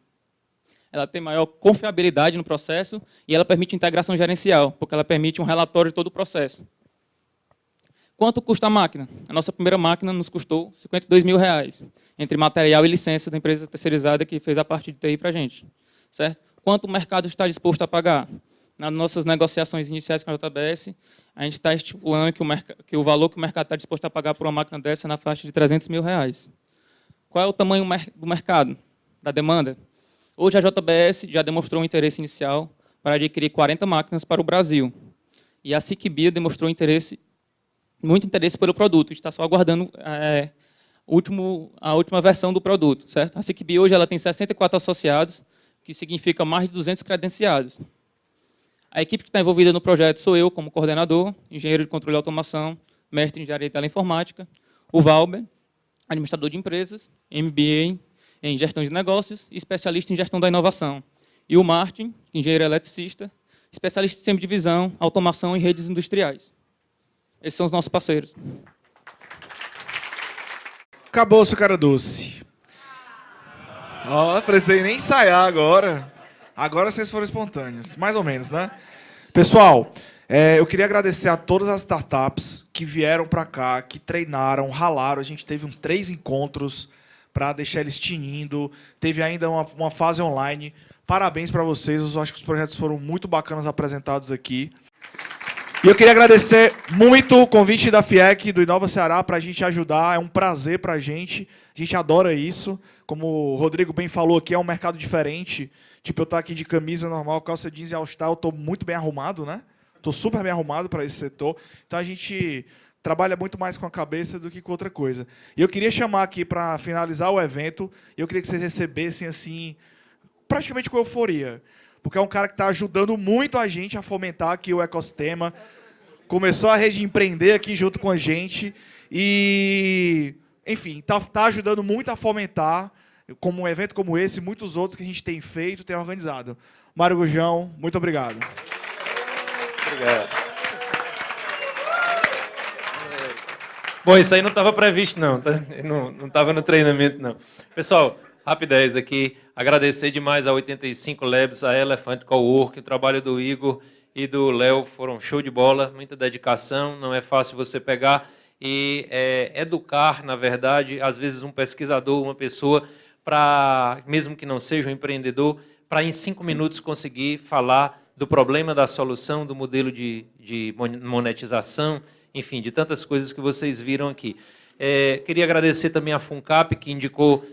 Ela tem maior confiabilidade no processo e ela permite integração gerencial, porque ela permite um relatório de todo o processo. Quanto custa a máquina? A nossa primeira máquina nos custou R$52 mil, entre material e licença da empresa terceirizada que fez a parte de TI para a gente. Certo? Quanto o mercado está disposto a pagar? Nas nossas negociações iniciais com a JBS, a gente está estipulando que o valor que o mercado está disposto a pagar por uma máquina dessa é na faixa de R$300 mil. Qual é o tamanho do mercado, da demanda? Hoje a JBS já demonstrou um interesse inicial para adquirir 40 máquinas para o Brasil. E a SICBio demonstrou muito interesse pelo produto. Está só aguardando a última versão do produto. Certo? A SICBio hoje ela tem 64 associados, que significa mais de 200 credenciados. A equipe que está envolvida no projeto sou eu, como coordenador, engenheiro de controle e automação, mestre em engenharia de teleinformática, o Valber, administrador de empresas, MBA em gestão de negócios e especialista em gestão da inovação. E o Martin, engenheiro eletricista, especialista em sistema de visão, automação e redes industriais. Esses são os nossos parceiros. Acabou-se o cara doce. Ó, precisei nem ensaiar agora. Agora vocês foram espontâneos. Mais ou menos, né? Pessoal, eu queria agradecer a todas as startups que vieram para cá, que treinaram, ralaram. A gente teve 3 encontros para deixar eles tinindo. Teve ainda uma fase online. Parabéns para vocês. Eu acho que os projetos foram muito bacanas apresentados aqui. E eu queria agradecer muito o convite da FIEC, do Inova Ceará, para a gente ajudar. É um prazer para a gente adora isso. Como o Rodrigo bem falou aqui, é um mercado diferente. Tipo, eu estou aqui de camisa normal, calça jeans e all-star, eu estou muito bem arrumado, né? Estou super bem arrumado para esse setor. Então, a gente trabalha muito mais com a cabeça do que com outra coisa. E eu queria chamar aqui, para finalizar o evento, eu queria que vocês recebessem, assim, praticamente com euforia. Porque é um cara que está ajudando muito a gente a fomentar aqui o ecossistema. Começou a rede empreender aqui junto com a gente. E, enfim, está ajudando muito a fomentar, como um evento como esse, muitos outros que a gente tem feito, tem organizado. Mário Gurjão, muito obrigado. Obrigado. Bom, isso aí não estava previsto, não. Tá? Não estava no treinamento, não. Pessoal, rapidez aqui. Agradecer demais a 85 Labs, a Elephant Cowork, o trabalho do Igor e do Léo foram show de bola, muita dedicação, não é fácil você pegar e educar, na verdade, às vezes um pesquisador, uma pessoa, para, mesmo que não seja um empreendedor, para em 5 minutos conseguir falar do problema, da solução, do modelo de monetização, enfim, de tantas coisas que vocês viram aqui. Queria agradecer também a FUNCAP, que indicou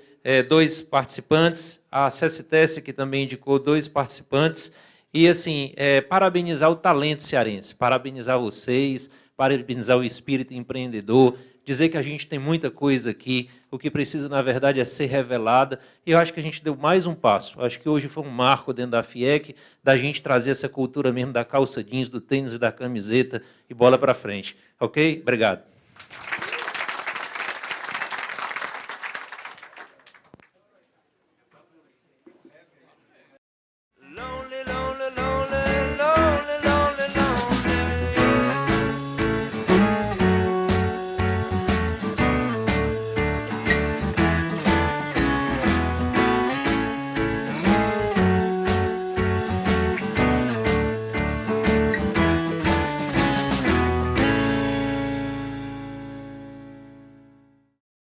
2 participantes, a CSTS, que também indicou 2 participantes, e, assim, parabenizar o talento cearense, parabenizar vocês, parabenizar o espírito empreendedor, dizer que a gente tem muita coisa aqui, o que precisa, na verdade, é ser revelada, e eu acho que a gente deu mais um passo. Acho que hoje foi um marco dentro da FIEC, da gente trazer essa cultura mesmo da calça jeans, do tênis e da camiseta, e bola para frente. Ok? Obrigado.